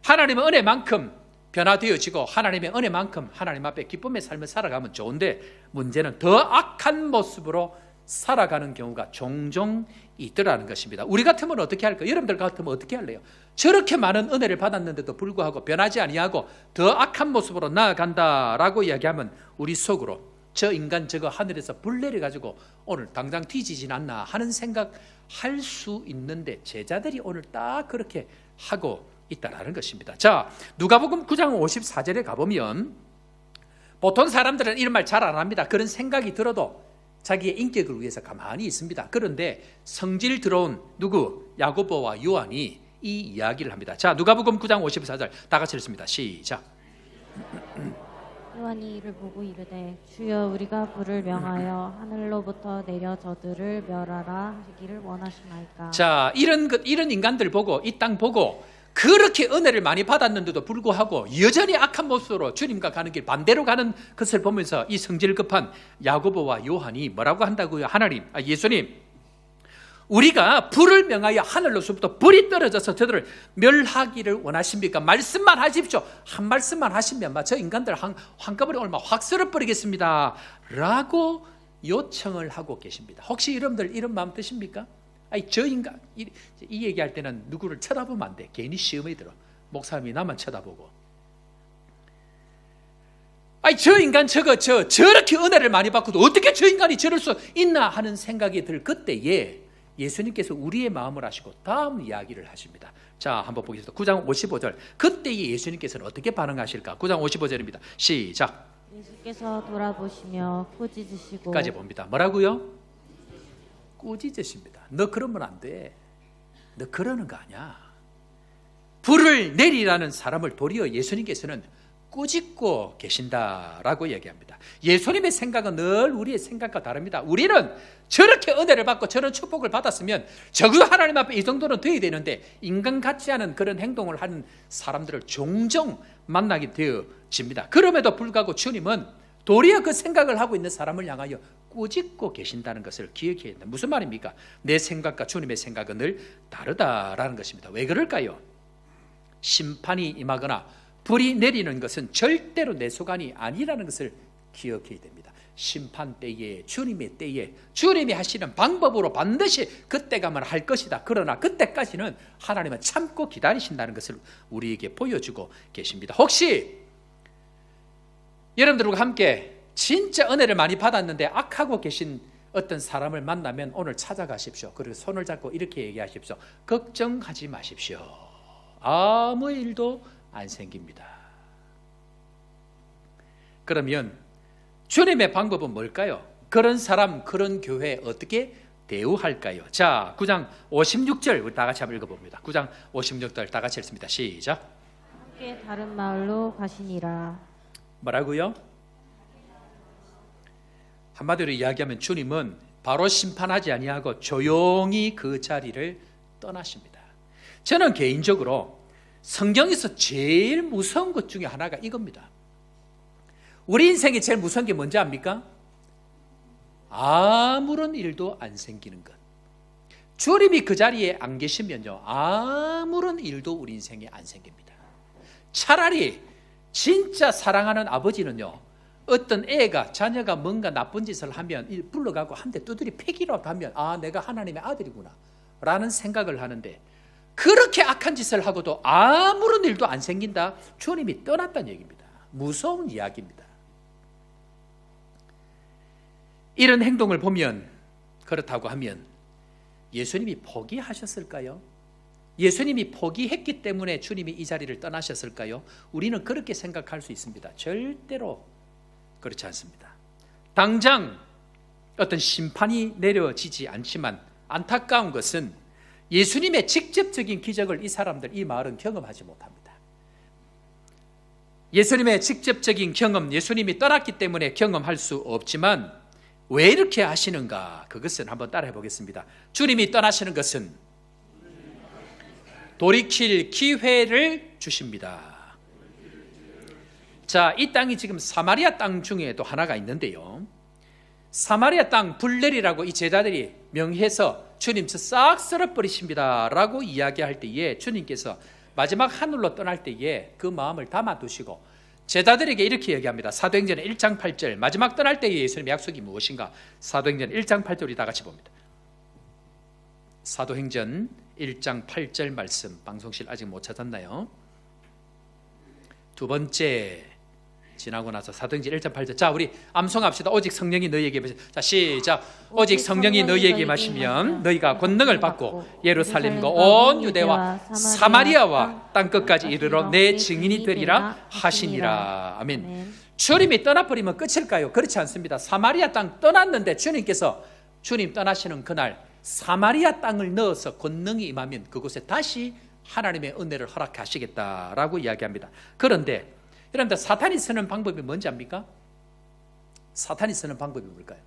하나님의 은혜만큼 변화되어지고 하나님의 은혜만큼 하나님 앞에 기쁨의 삶을 살아가면 좋은데, 문제는 더 악한 모습으로 살아가는 경우가 종종 있더라는 것입니다. 우리 같으면 어떻게 할까요? 여러분들 같으면 어떻게 할래요? 저렇게 많은 은혜를 받았는데도 불구하고 변하지 아니하고 더 악한 모습으로 나아간다라고 이야기하면 우리 속으로 저 인간 저거 하늘에서 불 내려가지고 오늘 당장 뒤지진 않나 하는 생각 할 수 있는데, 제자들이 오늘 딱 그렇게 하고 있다라는 것입니다. 자, 누가복음 9장 54절에 가보면 보통 사람들은 이런 말 잘 안 합니다. 그런 생각이 들어도 자기의 인격을 위해서 가만히 있습니다. 그런데 성질 들어온 누구? 야고보와 요한이 이 이야기를 합니다. 자, 누가복음 9장 54절 다 같이 읽습니다. 시작. 요한이 이를 보고 이르되 주여 우리가 불을 명하여 하늘로부터 내려 저들을 멸하라 하시기를 원하시나이까. 자, 이런 인간들 보고 이 땅 보고 그렇게 은혜를 많이 받았는데도 불구하고 여전히 악한 모습으로 주님과 가는 길 반대로 가는 것을 보면서 이 성질 급한 야고보와 요한이 뭐라고 한다고요? 예수님, 우리가 불을 명하여 하늘로부터 불이 떨어져서 저들을 멸하기를 원하십니까? 말씀만 하십시오. 한 말씀만 하시면 저 인간들 한꺼번에 얼마 확 쓸어버리겠습니다 라고 요청을 하고 계십니다. 혹시 여러분들 이런 마음 드십니까? 저 인간 이 얘기할 때는 누구를 쳐다보면 안 돼. 괜히 시험에 들어. 목사님이 나만 쳐다보고, 저 인간 저렇게 은혜를 많이 받고도 어떻게 저 인간이 저럴 수 있나 하는 생각이 들 그때에 예수님께서 우리의 마음을 아시고 다음 이야기를 하십니다. 자, 한번 보겠습니다. 9장 55절. 그때에 예수님께서는 어떻게 반응하실까? 9장 55절입니다. 시작. 예수께서 돌아보시며 꾸짖으시고 까지 봅니다. 뭐라고요? 꾸짖으십니다. 너 그러면 안 돼. 너 그러는 거 아니야. 불을 내리라는 사람을 도리어 예수님께서는 꾸짖고 계신다라고 얘기합니다. 예수님의 생각은 늘 우리의 생각과 다릅니다. 우리는 저렇게 은혜를 받고 저런 축복을 받았으면 적어도 하나님 앞에 이 정도는 돼야 되는데 인간 같지 않은 그런 행동을 하는 사람들을 종종 만나게 되어집니다. 그럼에도 불구하고 주님은 도리어 그 생각을 하고 있는 사람을 향하여 꾸짖고 계신다는 것을 기억해야 된다. 무슨 말입니까? 내 생각과 주님의 생각은 늘 다르다라는 것입니다. 왜 그럴까요? 심판이 임하거나 불이 내리는 것은 절대로 내 소관이 아니라는 것을 기억해야 됩니다. 심판 때에, 주님의 때에 주님이 하시는 방법으로 반드시 그때 가면 할 것이다. 그러나 그때까지는 하나님은 참고 기다리신다는 것을 우리에게 보여주고 계십니다. 혹시 여러분들과 함께 진짜 은혜를 많이 받았는데 악하고 계신 어떤 사람을 만나면 오늘 찾아가십시오. 그리고 손을 잡고 이렇게 얘기하십시오. 걱정하지 마십시오. 아무 일도 안 생깁니다. 그러면 주님의 방법은 뭘까요? 그런 사람, 그런 교회 어떻게 대우할까요? 자, 9장 56절 우리 다 같이 한번 읽어봅니다. 9장 56절 다 같이 읽습니다. 시작. 함께 다른 마을로 가시니라. 뭐라고요? 한마디로 이야기하면 주님은 바로 심판하지 아니하고 조용히 그 자리를 떠나십니다. 저는 개인적으로 성경에서 제일 무서운 것 중에 하나가 이겁니다. 우리 인생에 제일 무서운 게 뭔지 압니까? 아무런 일도 안 생기는 것. 주님이 그 자리에 안 계시면요, 아무런 일도 우리 인생에 안 생깁니다. 차라리 진짜 사랑하는 아버지는요, 어떤 애가, 자녀가 뭔가 나쁜 짓을 하면 불러가고 한 대 두드리 패기라도 하면 내가 하나님의 아들이구나 라는 생각을 하는데, 그렇게 악한 짓을 하고도 아무런 일도 안 생긴다? 주님이 떠났다는 얘기입니다. 무서운 이야기입니다. 이런 행동을 보면, 그렇다고 하면 예수님이 포기하셨을까요? 예수님이 포기했기 때문에 주님이 이 자리를 떠나셨을까요? 우리는 그렇게 생각할 수 있습니다. 절대로 그렇지 않습니다. 당장 어떤 심판이 내려지지 않지만 안타까운 것은 예수님의 직접적인 기적을 이 사람들, 이 마을은 경험하지 못합니다. 예수님의 직접적인 경험, 예수님이 떠났기 때문에 경험할 수 없지만 왜 이렇게 하시는가? 그것은 한번 따라해 보겠습니다. 주님이 떠나시는 것은 돌이킬 기회를 주십니다. 자, 이 땅이 지금 사마리아 땅 중에도 하나가 있는데요, 사마리아 땅 불내리라고 이 제자들이 명해서 주님 저 싹 쓸어버리십니다 라고 이야기할 때에 주님께서 마지막 하늘로 떠날 때에 그 마음을 담아두시고 제자들에게 이렇게 얘기합니다. 사도행전 1장 8절, 마지막 떠날 때의 예수님의 약속이 무엇인가? 사도행전 1장 8절이 다 같이 봅니다. 사도행전 1장 8절 말씀, 방송실 아직 못 찾았나요? 두 번째 지나고 나서 사도행전 1장 8절. 자, 우리 암송합시다. 오직 성령이 너희에게 자, 시작. 오직 성령이 너희에게 마시면 너희가 권능을 받고 예루살렘과 온 유대와 사마리아와 땅끝까지 이르러 내 증인이 되리라 하시니라. 아멘. 주님이 떠나버리면 끝일까요? 그렇지 않습니다. 사마리아 땅 떠났는데 주님 떠나시는 그날 사마리아 땅을 넣어서 권능이 임하면 그곳에 다시 하나님의 은혜를 허락하시겠다라고 이야기합니다. 그런데 여러분들, 사탄이 쓰는 방법이 뭔지 압니까? 사탄이 쓰는 방법이 뭘까요?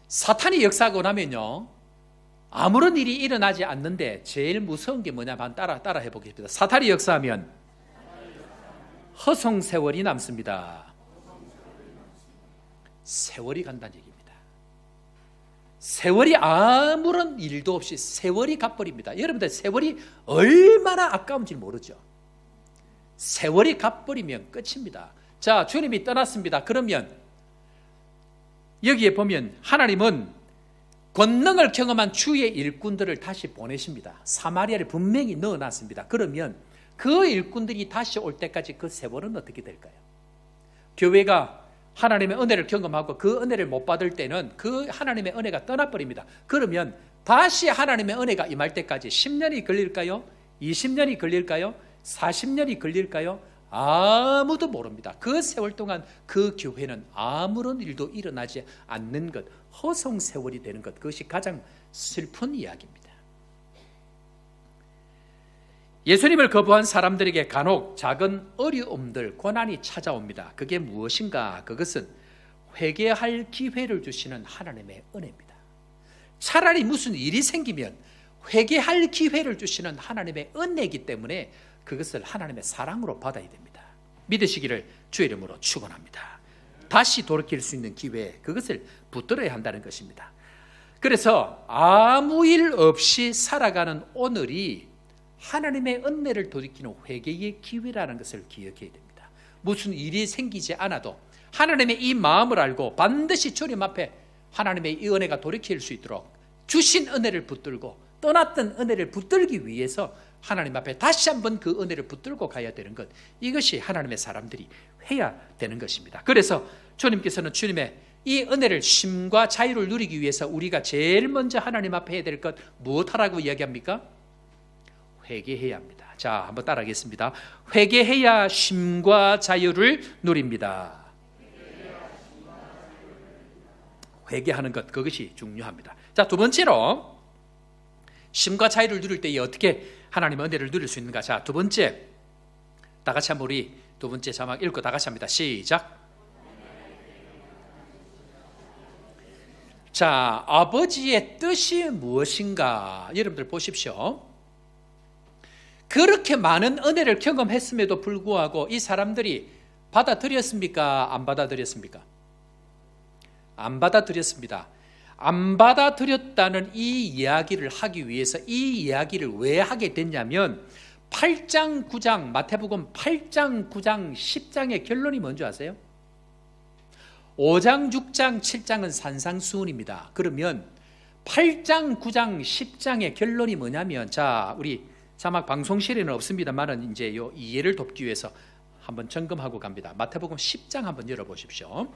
사탄이 역사하고 나면요, 아무런 일이 일어나지 않는데 제일 무서운 게 뭐냐면 따라 해보겠습니다. 사탄이 역사하면 허송세월이 남습니다. 세월이 간다는 얘기입니다. 세월이 아무런 일도 없이 세월이 가버립니다. 여러분들 세월이 얼마나 아까운지 모르죠. 세월이 가버리면 끝입니다. 자, 주님이 떠났습니다. 그러면 여기에 보면 하나님은 권능을 경험한 주의 일꾼들을 다시 보내십니다. 사마리아를 분명히 넣어놨습니다. 그러면 그 일꾼들이 다시 올 때까지 그 세월은 어떻게 될까요? 교회가 하나님의 은혜를 경험하고 그 은혜를 못 받을 때는 그 하나님의 은혜가 떠나버립니다. 그러면 다시 하나님의 은혜가 임할 때까지 10년이 걸릴까요? 20년이 걸릴까요? 40년이 걸릴까요? 아무도 모릅니다. 그 세월 동안 그 교회는 아무런 일도 일어나지 않는 것, 허송세월이 되는 것, 그것이 가장 슬픈 이야기입니다. 예수님을 거부한 사람들에게 간혹 작은 어려움들, 고난이 찾아옵니다. 그게 무엇인가? 그것은 회개할 기회를 주시는 하나님의 은혜입니다. 차라리 무슨 일이 생기면 회개할 기회를 주시는 하나님의 은혜이기 때문에 그것을 하나님의 사랑으로 받아야 됩니다. 믿으시기를 주의 이름으로 축원합니다. 다시 돌이킬 수 있는 기회, 그것을 붙들어야 한다는 것입니다. 그래서 아무 일 없이 살아가는 오늘이 하나님의 은혜를 돌이키는 회개의 기회라는 것을 기억해야 됩니다. 무슨 일이 생기지 않아도 하나님의 이 마음을 알고 반드시 주님 앞에 하나님의 이 은혜가 돌이킬 수 있도록 주신 은혜를 붙들고 떠났던 은혜를 붙들기 위해서 하나님 앞에 다시 한번 그 은혜를 붙들고 가야 되는 것, 이것이 하나님의 사람들이 해야 되는 것입니다. 그래서 주님께서는 주님의 이 은혜를 쉼과 자유를 누리기 위해서 우리가 제일 먼저 하나님 앞에 해야 될 것 무엇하라고 이야기합니까? 회개해야 합니다. 자, 한번 따라하겠습니다. 회개해야 쉼과 자유를 누립니다. 회개하는 것, 그것이 중요합니다. 자, 두 번째로 쉼과 자유를 누릴 때 어떻게 하나님의 은혜를 누릴 수 있는가? 자, 두 번째, 다 같이 한번 우리 두 번째 자막 읽고 다 같이 합니다. 시작. 자, 아버지의 뜻이 무엇인가? 여러분들 보십시오. 그렇게 많은 은혜를 경험했음에도 불구하고 이 사람들이 받아들였습니까? 안 받아들였습니까? 안 받아들였습니다. 안 받아들였다는 이 이야기를 하기 위해서 이 이야기를 왜 하게 됐냐면 8장, 9장, 마태복음 8장, 9장, 10장의 결론이 뭔지 아세요? 5장, 6장, 7장은 산상수훈입니다. 그러면 8장, 9장, 10장의 결론이 뭐냐면, 자, 우리 자막 방송실에는 없습니다만은 이제 요 이해를 돕기 위해서 한번 점검하고 갑니다. 마태복음 10장 한번 열어보십시오.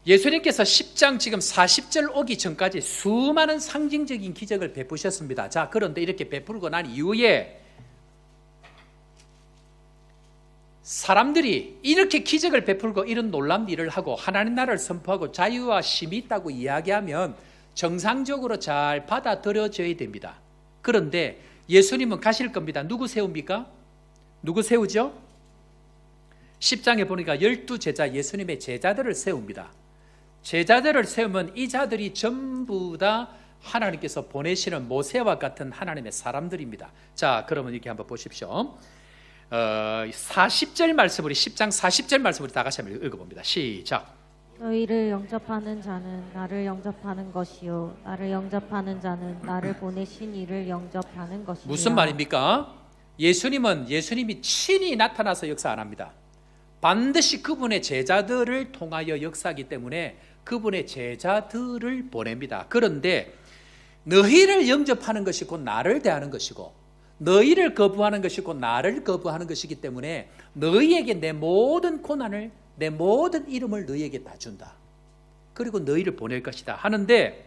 예수님께서 10장 지금 40절 오기 전까지 수많은 상징적인 기적을 베푸셨습니다. 자, 그런데 이렇게 베풀고 난 이후에 사람들이 이렇게 기적을 베풀고 이런 놀라운 일을 하고 하나님 나라를 선포하고 자유와 쉼이 있다고 이야기하면 정상적으로 잘 받아들여져야 됩니다. 그런데 예수님은 가실 겁니다. 누구 세웁니까? 누구 세우죠? 10장에 보니까 12제자, 예수님의 제자들을 세웁니다. 제자들을 세우면 이 자들이 전부 다 하나님께서 보내시는 모세와 같은 하나님의 사람들입니다. 자, 그러면 이렇게 한번 보십시오. 40절 말씀, 우리 10장 40절 말씀 우리 다 같이 한번 읽어봅니다. 시작. 너희를 영접하는 자는 나를 영접하는 것이요 나를 영접하는 자는 나를 보내신 이를 영접하는 것이요. 무슨 말입니까? 예수님이 친히 나타나서 역사 안 합니다. 반드시 그분의 제자들을 통하여 역사하기 때문에 그분의 제자들을 보냅니다. 그런데 너희를 영접하는 것이 곧 나를 대하는 것이고 너희를 거부하는 것이 곧 나를 거부하는 것이기 때문에 너희에게 내 모든 고난을, 내 모든 이름을 너희에게 다 준다. 그리고 너희를 보낼 것이다 하는데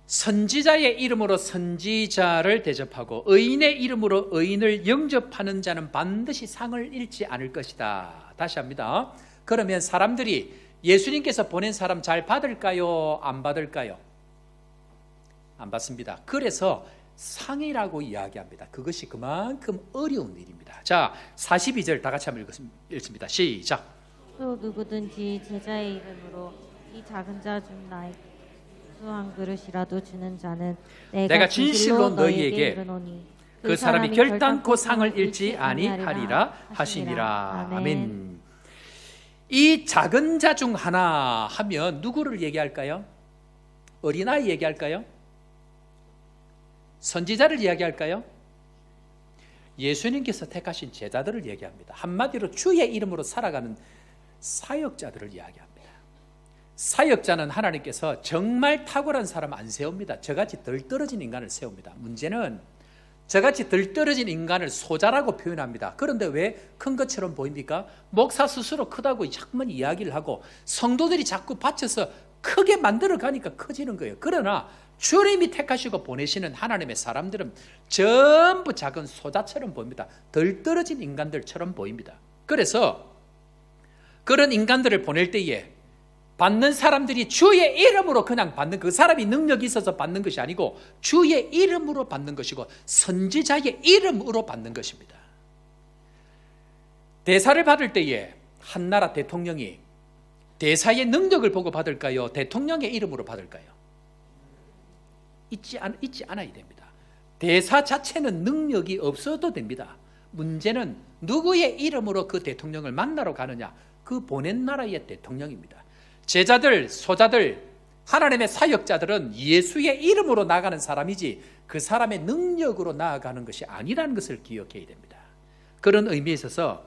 선지자의 이름으로 선지자를 대접하고 의인의 이름으로 의인을 영접하는 자는 반드시 상을 잃지 않을 것이다. 다시 합니다. 그러면 사람들이 예수님께서 보낸 사람 잘 받을까요? 안 받을까요? 안 받습니다. 그래서 상이라고 이야기합니다. 그것이 그만큼 어려운 일입니다. 자, 42절 다 같이 한번 읽습니다. 시작. 또 누구든지 제자의 이름으로 이 작은 자 중 나에게 수 한 그릇이라도 주는 자는 내가 진실로 너희에게 이르노니 그 사람이 결단코 상을 잃지 아니하리라 하시니라. 아멘. 이 작은 자 중 하나 하면 누구를 얘기할까요? 어린아이 얘기할까요? 선지자를 이야기할까요? 예수님께서 택하신 제자들을 얘기합니다. 한마디로 주의 이름으로 살아가는 사역자들을 이야기합니다. 사역자는 하나님께서 정말 탁월한 사람 안 세웁니다. 저같이 덜 떨어진 인간을 세웁니다. 문제는 저같이 덜 떨어진 인간을 소자라고 표현합니다. 그런데 왜 큰 것처럼 보입니까? 목사 스스로 크다고 자꾸만 이야기를 하고 성도들이 자꾸 받쳐서 크게 만들어 가니까 커지는 거예요. 그러나 주님이 택하시고 보내시는 하나님의 사람들은 전부 작은 소자처럼 보입니다. 덜 떨어진 인간들처럼 보입니다. 그래서 그런 인간들을 보낼 때에 받는 사람들이 주의 이름으로 그냥 받는, 그 사람이 능력이 있어서 받는 것이 아니고 주의 이름으로 받는 것이고 선지자의 이름으로 받는 것입니다. 대사를 받을 때에 한 나라 대통령이 대사의 능력을 보고 받을까요? 대통령의 이름으로 받을까요? 잊지 않아야 됩니다. 대사 자체는 능력이 없어도 됩니다. 문제는 누구의 이름으로 그 대통령을 만나러 가느냐, 그 보낸 나라의 대통령입니다. 제자들, 소자들, 하나님의 사역자들은 예수의 이름으로 나가는 사람이지 그 사람의 능력으로 나아가는 것이 아니라는 것을 기억해야 됩니다. 그런 의미에 있어서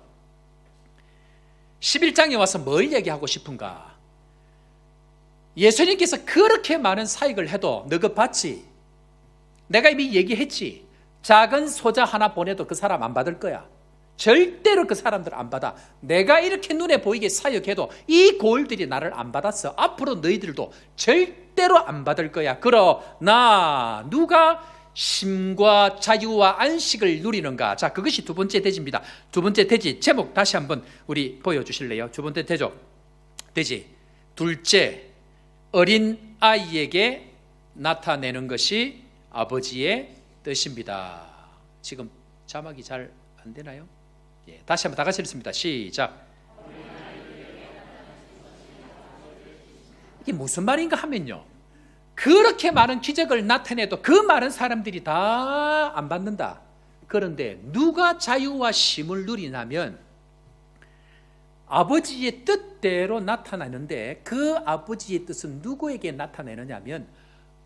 11장에 와서 뭘 얘기하고 싶은가? 예수님께서 그렇게 많은 사역을 해도 너그 봤지? 내가 이미 얘기했지? 작은 소자 하나 보내도 그 사람 안 받을 거야. 절대로 그 사람들 안 받아. 내가 이렇게 눈에 보이게 사역해도 이 고을들이 나를 안 받았어. 앞으로 너희들도 절대로 안 받을 거야. 그러나 누가 쉼과 자유와 안식을 누리는가? 자, 그것이 두 번째 대지입니다. 두 번째 대지 제목 다시 한번 우리 보여주실래요? 두 번째 대지 둘째, 어린 아이에게 나타내는 것이 아버지의 뜻입니다. 지금 자막이 잘 안 되나요? 예, 다시 한번 다 같이 읽습니다. 시작. 이게 무슨 말인가 하면요, 그렇게 많은 기적을 나타내도 그 많은 사람들이 다 안 받는다. 그런데 누가 자유와 쉼을 누리냐면 아버지의 뜻대로 나타나는데, 그 아버지의 뜻은 누구에게 나타내느냐면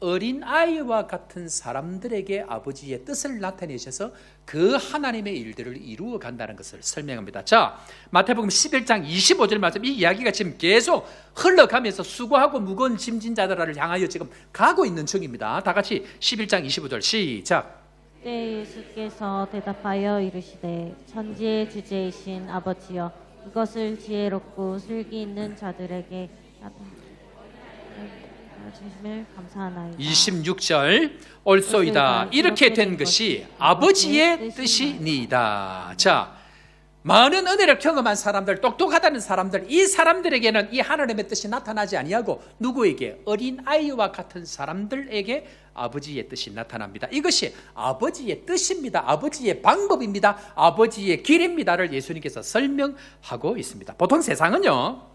어린아이와 같은 사람들에게 아버지의 뜻을 나타내셔서 그 하나님의 일들을 이루어 간다는 것을 설명합니다. 자, 마태복음 11장 25절 말씀, 이 이야기가 지금 계속 흘러가면서 수고하고 무거운 짐진 자들을 향하여 지금 가고 있는 중입니다. 다 같이 11장 25절 시작. 그때 예수께서 대답하여 이르시되 천지의 주제이신 아버지여, 이것을 지혜롭고 슬기 있는 자들에게 주심을 감사하나이다. 26절 옳소이다. 이렇게 된 것이 아버지의 뜻이니이다. 자, 많은 은혜를 경험한 사람들, 똑똑하다는 사람들, 이 사람들에게는 이 하나님의 뜻이 나타나지 아니하고 누구에게? 어린아이와 같은 사람들에게 아버지의 뜻이 나타납니다. 이것이 아버지의 뜻입니다. 아버지의 방법입니다. 아버지의 길입니다를 예수님께서 설명하고 있습니다. 보통 세상은요,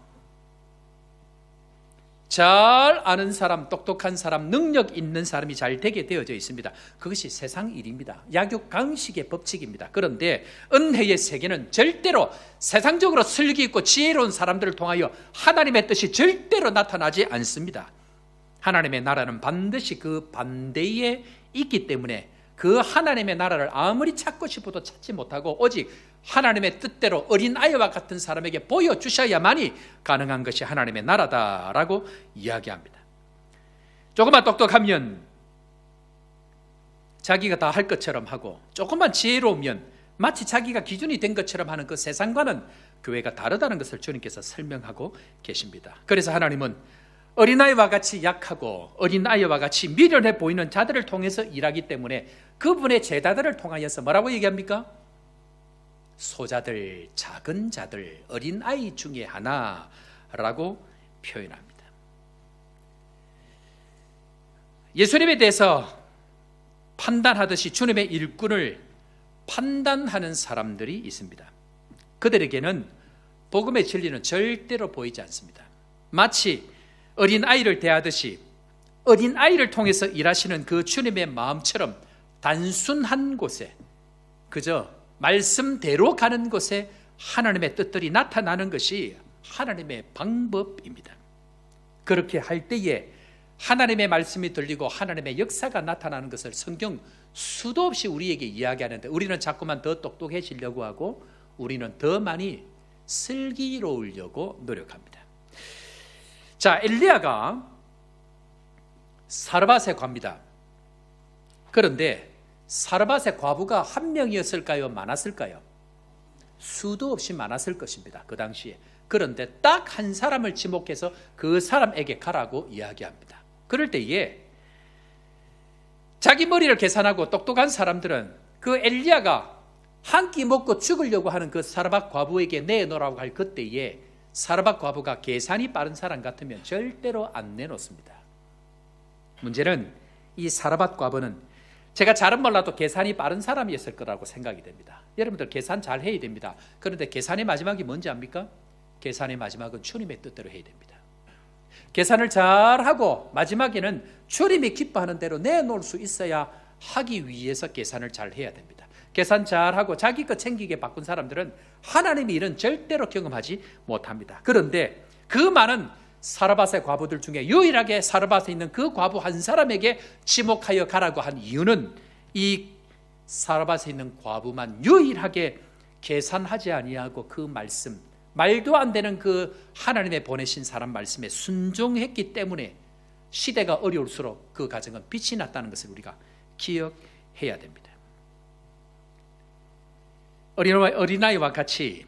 잘 아는 사람, 똑똑한 사람, 능력 있는 사람이 잘 되게 되어져 있습니다. 그것이 세상 일입니다. 약육강식의 법칙입니다. 그런데 은혜의 세계는 절대로 세상적으로 슬기 있고 지혜로운 사람들을 통하여 하나님의 뜻이 절대로 나타나지 않습니다. 하나님의 나라는 반드시 그 반대에 있기 때문에 그 하나님의 나라를 아무리 찾고 싶어도 찾지 못하고 오직 하나님의 뜻대로 어린아이와 같은 사람에게 보여주셔야만이 가능한 것이 하나님의 나라다라고 이야기합니다. 조금만 똑똑하면 자기가 다 할 것처럼 하고, 조금만 지혜로우면 마치 자기가 기준이 된 것처럼 하는 그 세상과는 교회가 다르다는 것을 주님께서 설명하고 계십니다. 그래서 하나님은 어린아이와 같이 약하고 어린아이와 같이 미련해 보이는 자들을 통해서 일하기 때문에 그분의 제자들을 통하여서 뭐라고 얘기합니까? 소자들, 작은 자들, 어린아이 중에 하나라고 표현합니다. 예수님에 대해서 판단하듯이 주님의 일꾼을 판단하는 사람들이 있습니다. 그들에게는 복음의 진리는 절대로 보이지 않습니다. 마치 어린아이를 대하듯이 어린 아이를 통해서 일하시는 그 주님의 마음처럼 단순한 곳에, 그저 말씀대로 가는 곳에 하나님의 뜻들이 나타나는 것이 하나님의 방법입니다. 그렇게 할 때에 하나님의 말씀이 들리고 하나님의 역사가 나타나는 것을 성경 수도 없이 우리에게 이야기하는데, 우리는 자꾸만 더 똑똑해지려고 하고 우리는 더 많이 슬기로우려고 노력합니다. 자, 엘리야가 사르밧에 갑니다. 그런데 사르밧의 과부가 한 명이었을까요? 많았을까요? 수도 없이 많았을 것입니다, 그 당시에. 그런데 딱 한 사람을 지목해서 그 사람에게 가라고 이야기합니다. 그럴 때에 자기 머리를 계산하고 똑똑한 사람들은 그 엘리야가 한 끼 먹고 죽으려고 하는 그 사르밧 과부에게 내놓으라고 할 그때에 사르밧 과부가 계산이 빠른 사람 같으면 절대로 안 내놓습니다. 문제는 이 사르밧 과부는 제가 잘은 몰라도 계산이 빠른 사람이었을 거라고 생각이 됩니다. 여러분들 계산 잘 해야 됩니다. 그런데 계산의 마지막이 뭔지 압니까? 계산의 마지막은 주님의 뜻대로 해야 됩니다. 계산을 잘하고 마지막에는 주님이 기뻐하는 대로 내놓을 수 있어야 하기 위해서 계산을 잘 해야 됩니다. 계산 잘하고 자기 것 챙기게 바꾼 사람들은 하나님의 일은 절대로 경험하지 못합니다. 그런데 그 많은 사르밧의 과부들 중에 유일하게 사르밧에 있는 그 과부 한 사람에게 지목하여 가라고 한 이유는 이 사르밧에 있는 과부만 유일하게 계산하지 아니하고 그 말씀, 말도 안 되는 그 하나님의 보내신 사람 말씀에 순종했기 때문에 시대가 어려울수록 그 가정은 빛이 났다는 것을 우리가 기억해야 됩니다. 어린아이와 같이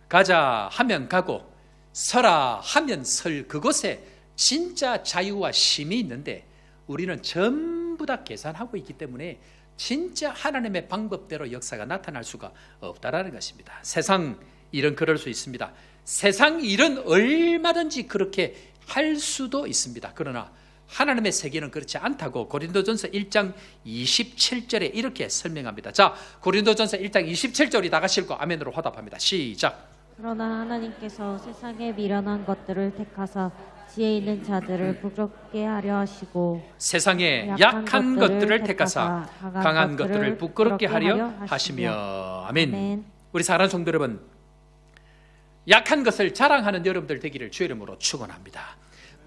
가자 하면 가고 서라 하면 설 그곳에 진짜 자유와 쉼이 있는데, 우리는 전부 다 계산하고 있기 때문에 진짜 하나님의 방법대로 역사가 나타날 수가 없다라는 것입니다. 세상 일은 그럴 수 있습니다. 세상 일은 얼마든지 그렇게 할 수도 있습니다. 그러나 하나님의 세계는 그렇지 않다고 고린도전서 1장 27절에 이렇게 설명합니다. 자, 고린도전서 1장 27절이 다 같이 읽고 아멘으로 화답합니다. 시작. 그러나 하나님께서 세상에 미련한 것들을 택하사 지혜 있는 자들을 부끄럽게 하려 하시고 세상에 약한 것들을 택하사 강한 것들을 부끄럽게 하려 하시며. 아멘. 우리 사랑하는 성도 여러분, 약한 것을 자랑하는 여러분들 되기를 주의 이름으로 축원합니다.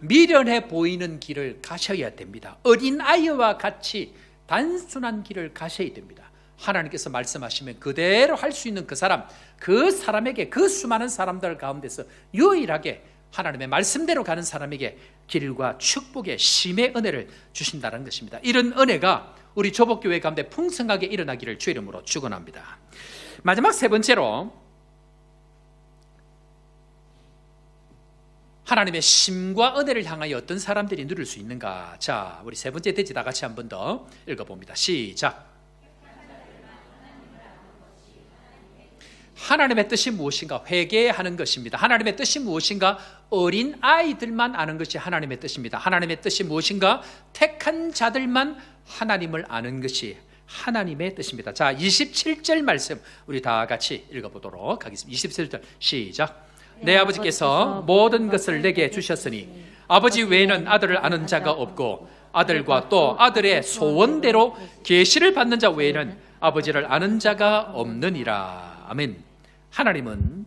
미련해 보이는 길을 가셔야 됩니다. 어린아이와 같이 단순한 길을 가셔야 됩니다. 하나님께서 말씀하시면 그대로 할 수 있는 그 사람에게, 그 수많은 사람들 가운데서 유일하게 하나님의 말씀대로 가는 사람에게 길과 축복의 쉼의 은혜를 주신다는 것입니다. 이런 은혜가 우리 조복교회 가운데 풍성하게 일어나기를 주의 이름으로 축원합니다. 마지막 세 번째로 하나님의 쉼과 은혜를 향하여 어떤 사람들이 누릴 수 있는가. 자, 우리 세 번째 대지 다 같이 한 번 더 읽어봅니다. 시작. 하나님의 뜻이 무엇인가 회개하는 것입니다. 하나님의 뜻이 무엇인가 어린 아이들만 아는 것이 하나님의 뜻입니다. 하나님의 뜻이 무엇인가 택한 자들만 하나님을 아는 것이 하나님의 뜻입니다. 자, 27절 말씀 우리 다 같이 읽어보도록 하겠습니다. 27절 시작. 내 아버지께서 모든 것을 내게 주셨으니 아버지 외에는 아들을 아는 자가 없고 아들과 또 아들의 소원대로 계시를 받는 자 외에는 아버지를 아는 자가 없느니라. 아멘. 하나님은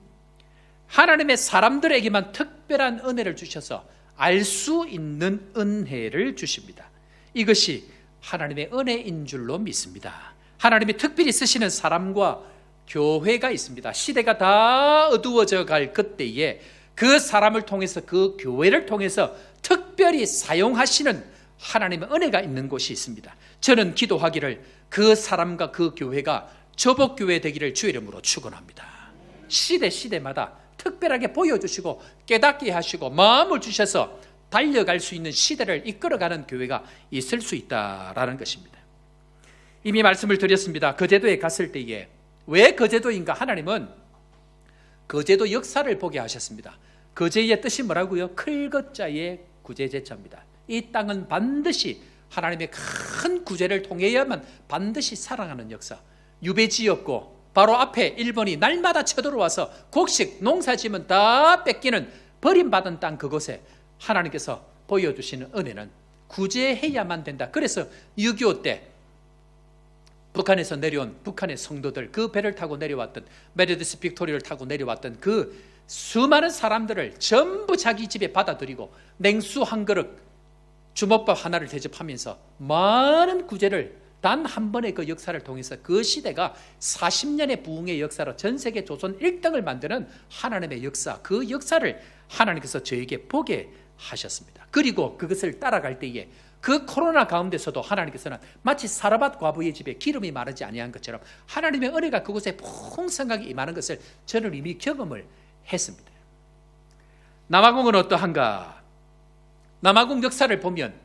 하나님의 사람들에게만 특별한 은혜를 주셔서 알 수 있는 은혜를 주십니다. 이것이 하나님의 은혜인 줄로 믿습니다. 하나님이 특별히 쓰시는 사람과 교회가 있습니다. 시대가 다 어두워져 갈 그때에 그 사람을 통해서, 그 교회를 통해서 특별히 사용하시는 하나님의 은혜가 있는 곳이 있습니다. 저는 기도하기를 그 사람과 그 교회가 조복교회 되기를 주의 이름으로 축원합니다. 시대마다 특별하게 보여주시고 깨닫게 하시고 마음을 주셔서 달려갈 수 있는 시대를 이끌어가는 교회가 있을 수 있다라는 것입니다. 이미 말씀을 드렸습니다. 거제도에 갔을 때에 왜 거제도인가? 하나님은 거제도 역사를 보게 하셨습니다. 거제의 뜻이 뭐라고요? 클거자의 구제제자입니다. 이 땅은 반드시 하나님의 큰 구제를 통해야만 반드시 살아가는 역사. 유배지였고 바로 앞에 일본이 날마다 쳐들어와서 곡식 농사지면 다 뺏기는 버림받은 땅, 그곳에 하나님께서 보여주시는 은혜는 구제해야만 된다. 그래서 6.25 때 북한에서 내려온 북한의 성도들, 그 배를 타고 내려왔던 메리디스 빅토리를 타고 내려왔던 그 수많은 사람들을 전부 자기 집에 받아들이고 냉수 한 그릇, 주먹밥 하나를 대접하면서 많은 구제를 단 한 번의 그 역사를 통해서 그 시대가 40년의 부흥의 역사로 전 세계 조선 1등을 만드는 하나님의 역사, 그 역사를 하나님께서 저에게 보게 하셨습니다. 그리고 그것을 따라갈 때에 그 코로나 가운데서도 하나님께서는 마치 사르밧 과부의 집에 기름이 마르지 아니한 것처럼 하나님의 은혜가 그곳에 풍성하게 임하는 것을 저는 이미 경험을 했습니다. 남아공은 어떠한가? 남아공 역사를 보면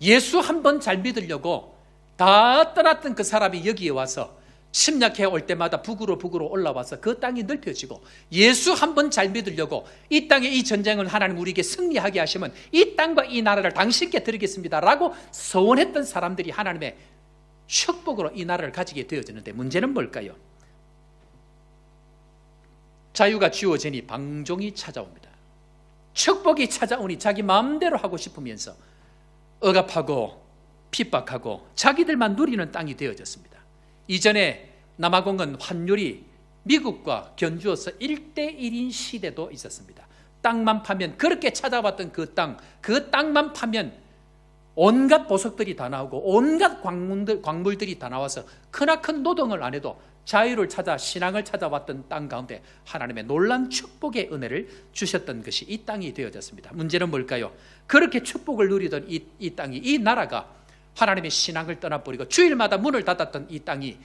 예수 한 번 잘 믿으려고 다 떠났던 그 사람이 여기에 와서 침략해 올 때마다 북으로 올라와서 그 땅이 넓혀지고, 예수 한 번 잘 믿으려고 이 땅의 이 전쟁을 하나님 우리에게 승리하게 하시면 이 땅과 이 나라를 당신께 드리겠습니다 라고 서원했던 사람들이 하나님의 축복으로 이 나라를 가지게 되어지는데, 문제는 뭘까요? 자유가 주어지니 방종이 찾아옵니다. 축복이 찾아오니 자기 마음대로 하고 싶으면서 억압하고 핍박하고 자기들만 누리는 땅이 되어졌습니다. 이전에 남아공은 환율이 미국과 견주어서 1대1인 시대도 있었습니다. 땅만 파면, 그렇게 찾아왔던 그 땅만 파면 온갖 보석들이 다 나오고 온갖 광물들이 다 나와서 크나큰 노동을 안 해도 자유를 찾아 신앙을 찾아왔던 땅 가운데 하나님의 놀라운 축복의 은혜를 주셨던 것이 이 땅이 되어졌습니다. 문제는 뭘까요? 그렇게 축복을 누리던 이 땅이, 이 나라가 하나님의 신앙을 떠나버리고 주일마다 문을 닫았던 이 땅이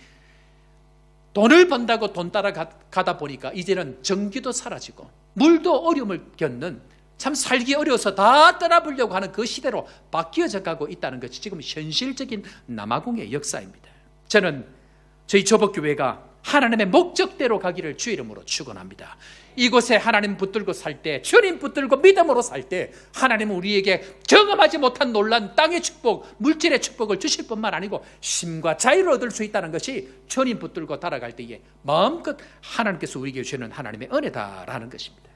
돈을 번다고 돈 따라가다 보니까 이제는 전기도 사라지고 물도 어려움을 겪는, 참 살기 어려워서 다 떠나보려고 하는 그 시대로 바뀌어져 가고 있다는 것이 지금 현실적인 남아공의 역사입니다. 저는 저희 조복교회가 하나님의 목적대로 가기를 주의 이름으로 축원합니다. 이곳에 하나님 붙들고 살 때, 주님 붙들고 믿음으로 살 때 하나님은 우리에게 경험하지 못한 놀란 땅의 축복, 물질의 축복을 주실 뿐만 아니고 심과 자유를 얻을 수 있다는 것이 주님 붙들고 따라갈 때에 마음껏 하나님께서 우리에게 주시는 하나님의 은혜다라는 것입니다.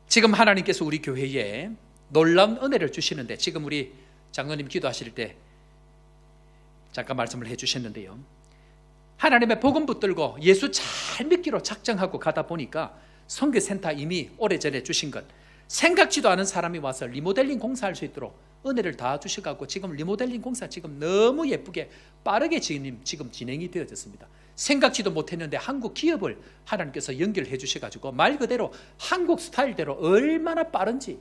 지금 하나님께서 우리 교회에 놀라운 은혜를 주시는데, 지금 우리 장로님 기도하실 때 잠깐 말씀을 해주셨는데요, 하나님의 복음 붙들고 예수 잘 믿기로 작정하고 가다 보니까 선교센터 이미 오래전에 주신 것, 생각지도 않은 사람이 와서 리모델링 공사할 수 있도록 은혜를 다 주셔가지고 지금 리모델링 공사 지금 너무 예쁘게 빠르게 지금 진행이 되어졌습니다. 생각지도 못했는데 한국 기업을 하나님께서 연결해 주셔가지고 말 그대로 한국 스타일대로 얼마나 빠른지,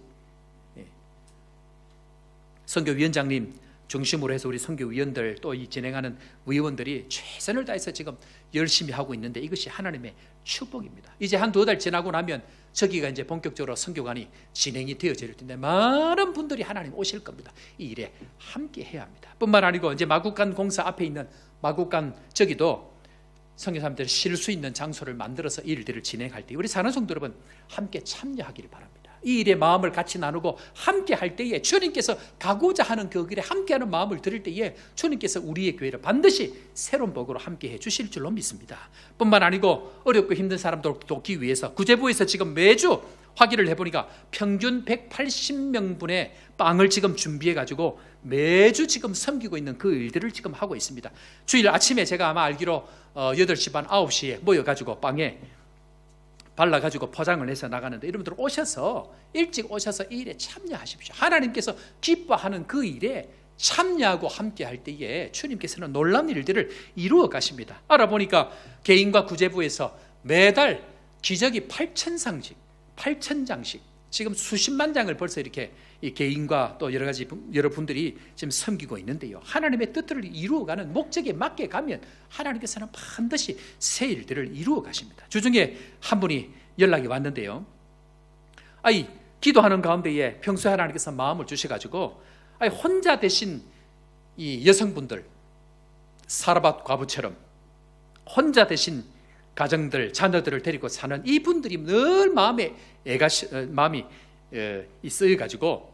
선교위원장님 중심으로 해서 우리 선교위원들 또 이 진행하는 위원들이 최선을 다해서 지금 열심히 하고 있는데, 이것이 하나님의 축복입니다. 이제 한 2달 지나고 나면 저기가 이제 본격적으로 선교관이 진행이 되어질 텐데 많은 분들이 하나님 오실 겁니다. 이 일에 함께 해야 합니다. 뿐만 아니고 이제 마국간 공사 앞에 있는 마국간 저기도 선교사님들이 쉴 수 있는 장소를 만들어서 이 일들을 진행할 때 우리 사는 성도 여러분 함께 참여하기를 바랍니다. 이 일의 마음을 같이 나누고 함께 할 때에 주님께서 가고자 하는 그 길에 함께하는 마음을 드릴 때에 주님께서 우리의 교회를 반드시 새로운 복으로 함께해 주실 줄로 믿습니다. 뿐만 아니고 어렵고 힘든 사람들 돕기 위해서 구제부에서 지금 매주 확인을 해보니까 평균 180명분의 빵을 지금 준비해가지고 매주 지금 섬기고 있는 그 일들을 지금 하고 있습니다. 주일 아침에 제가 아마 알기로 8시 반 9시에 모여가지고 빵에 발라가지고 포장을 해서 나가는데, 여러분들 오셔서 일찍 오셔서 이 일에 참여하십시오. 하나님께서 기뻐하는 그 일에 참여하고 함께 할 때에 주님께서는 놀라운 일들을 이루어 가십니다. 알아보니까 개인과 구제부에서 매달 기저귀 8,000장씩 지금 수십만 장을 벌써 이렇게 이 개인과 또 여러 가지 여러분들이 지금 섬기고 있는데요, 하나님의 뜻을 이루어가는 목적에 맞게 가면 하나님께서는 반드시 새 일들을 이루어 가십니다. 주중에 한 분이 연락이 왔는데요, 기도하는 가운데에 평소에 하나님께서 마음을 주셔가지고 혼자 되신 이 여성분들, 사르밧 과부처럼 혼자 되신 가정들, 자녀들을 데리고 사는 이분들이 늘 마음이 쓰여가지고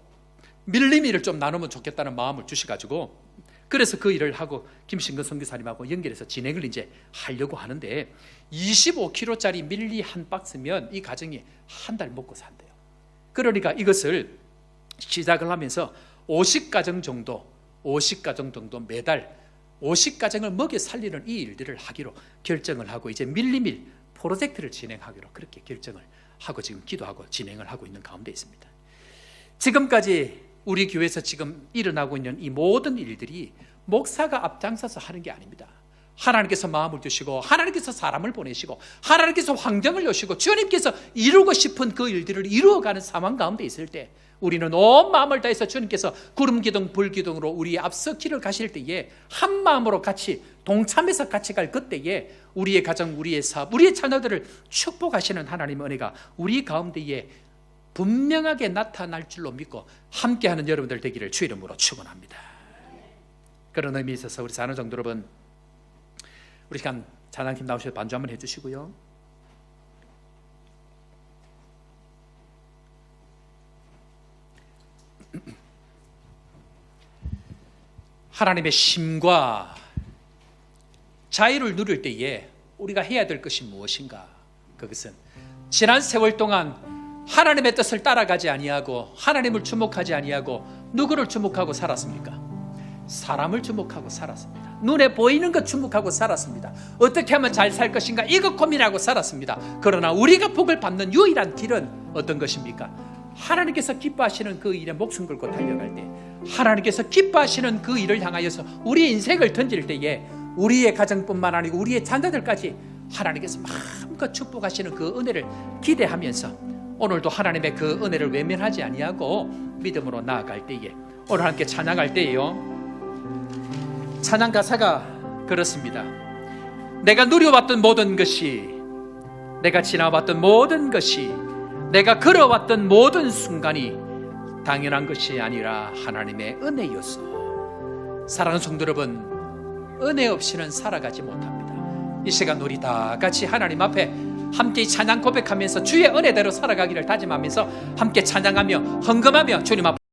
밀리미를 좀 나누면 좋겠다는 마음을 주셔가지고, 그래서 그 일을 하고 김신근 선교사님하고 연결해서 진행을 이제 하려고 하는데, 25kg짜리 밀리 한 박스면 이 가정이 한 달 먹고 산대요. 그러니까 이것을 시작을 하면서 50가정 정도 매달 50가정을 먹여 살리는 이 일들을 하기로 결정을 하고 이제 밀리밀 프로젝트를 진행하기로 그렇게 결정을 하고 지금 기도하고 진행을 하고 있는 가운데 있습니다. 지금까지 우리 교회에서 지금 일어나고 있는 이 모든 일들이 목사가 앞장서서 하는 게 아닙니다. 하나님께서 마음을 주시고 하나님께서 사람을 보내시고 하나님께서 환경을 여시고 주님께서 이루고 싶은 그 일들을 이루어가는 상황 가운데 있을 때 우리는 온 마음을 다해서 주님께서 구름기둥 불기둥으로 우리의 앞서 길을 가실 때에 한 마음으로 같이 동참해서 같이 갈 그때에 우리의 가정, 우리의 사업, 우리의 자녀들을 축복하시는 하나님의 은혜가 우리 가운데에 분명하게 나타날 줄로 믿고 함께하는 여러분들 되기를 주 이름으로 축원합니다. 그런 의미에 있어서 우리 자녀 정도 여러분, 우리 시간 찬양팀 나오셔서 반주 한번 해주시고요. 하나님의 심과 자유를 누릴 때에 우리가 해야 될 것이 무엇인가? 그것은 지난 세월 동안 하나님의 뜻을 따라가지 아니하고 하나님을 주목하지 아니하고 누구를 주목하고 살았습니까? 사람을 주목하고 살았습니다. 눈에 보이는 것 주목하고 살았습니다. 어떻게 하면 잘 살 것인가 이것 고민하고 살았습니다. 그러나 우리가 복을 받는 유일한 길은 어떤 것입니까? 하나님께서 기뻐하시는 그 일에 목숨 걸고 달려갈 때, 하나님께서 기뻐하시는 그 일을 향하여서 우리 인생을 던질 때에 우리의 가정뿐만 아니고 우리의 자녀들까지 하나님께서 마음껏 축복하시는 그 은혜를 기대하면서 오늘도 하나님의 그 은혜를 외면하지 아니하고 믿음으로 나아갈 때에 오늘 함께 찬양할 때에요, 찬양 가사가 그렇습니다. 내가 누려왔던 모든 것이, 내가 지나왔던 모든 것이, 내가 걸어왔던 모든 순간이 당연한 것이 아니라 하나님의 은혜였어. 사랑하는 성도 여러분, 은혜 없이는 살아가지 못합니다. 이 시간 우리 다 같이 하나님 앞에 함께 찬양 고백하면서 주의 은혜대로 살아가기를 다짐하면서 함께 찬양하며 헌금하며 주님 앞에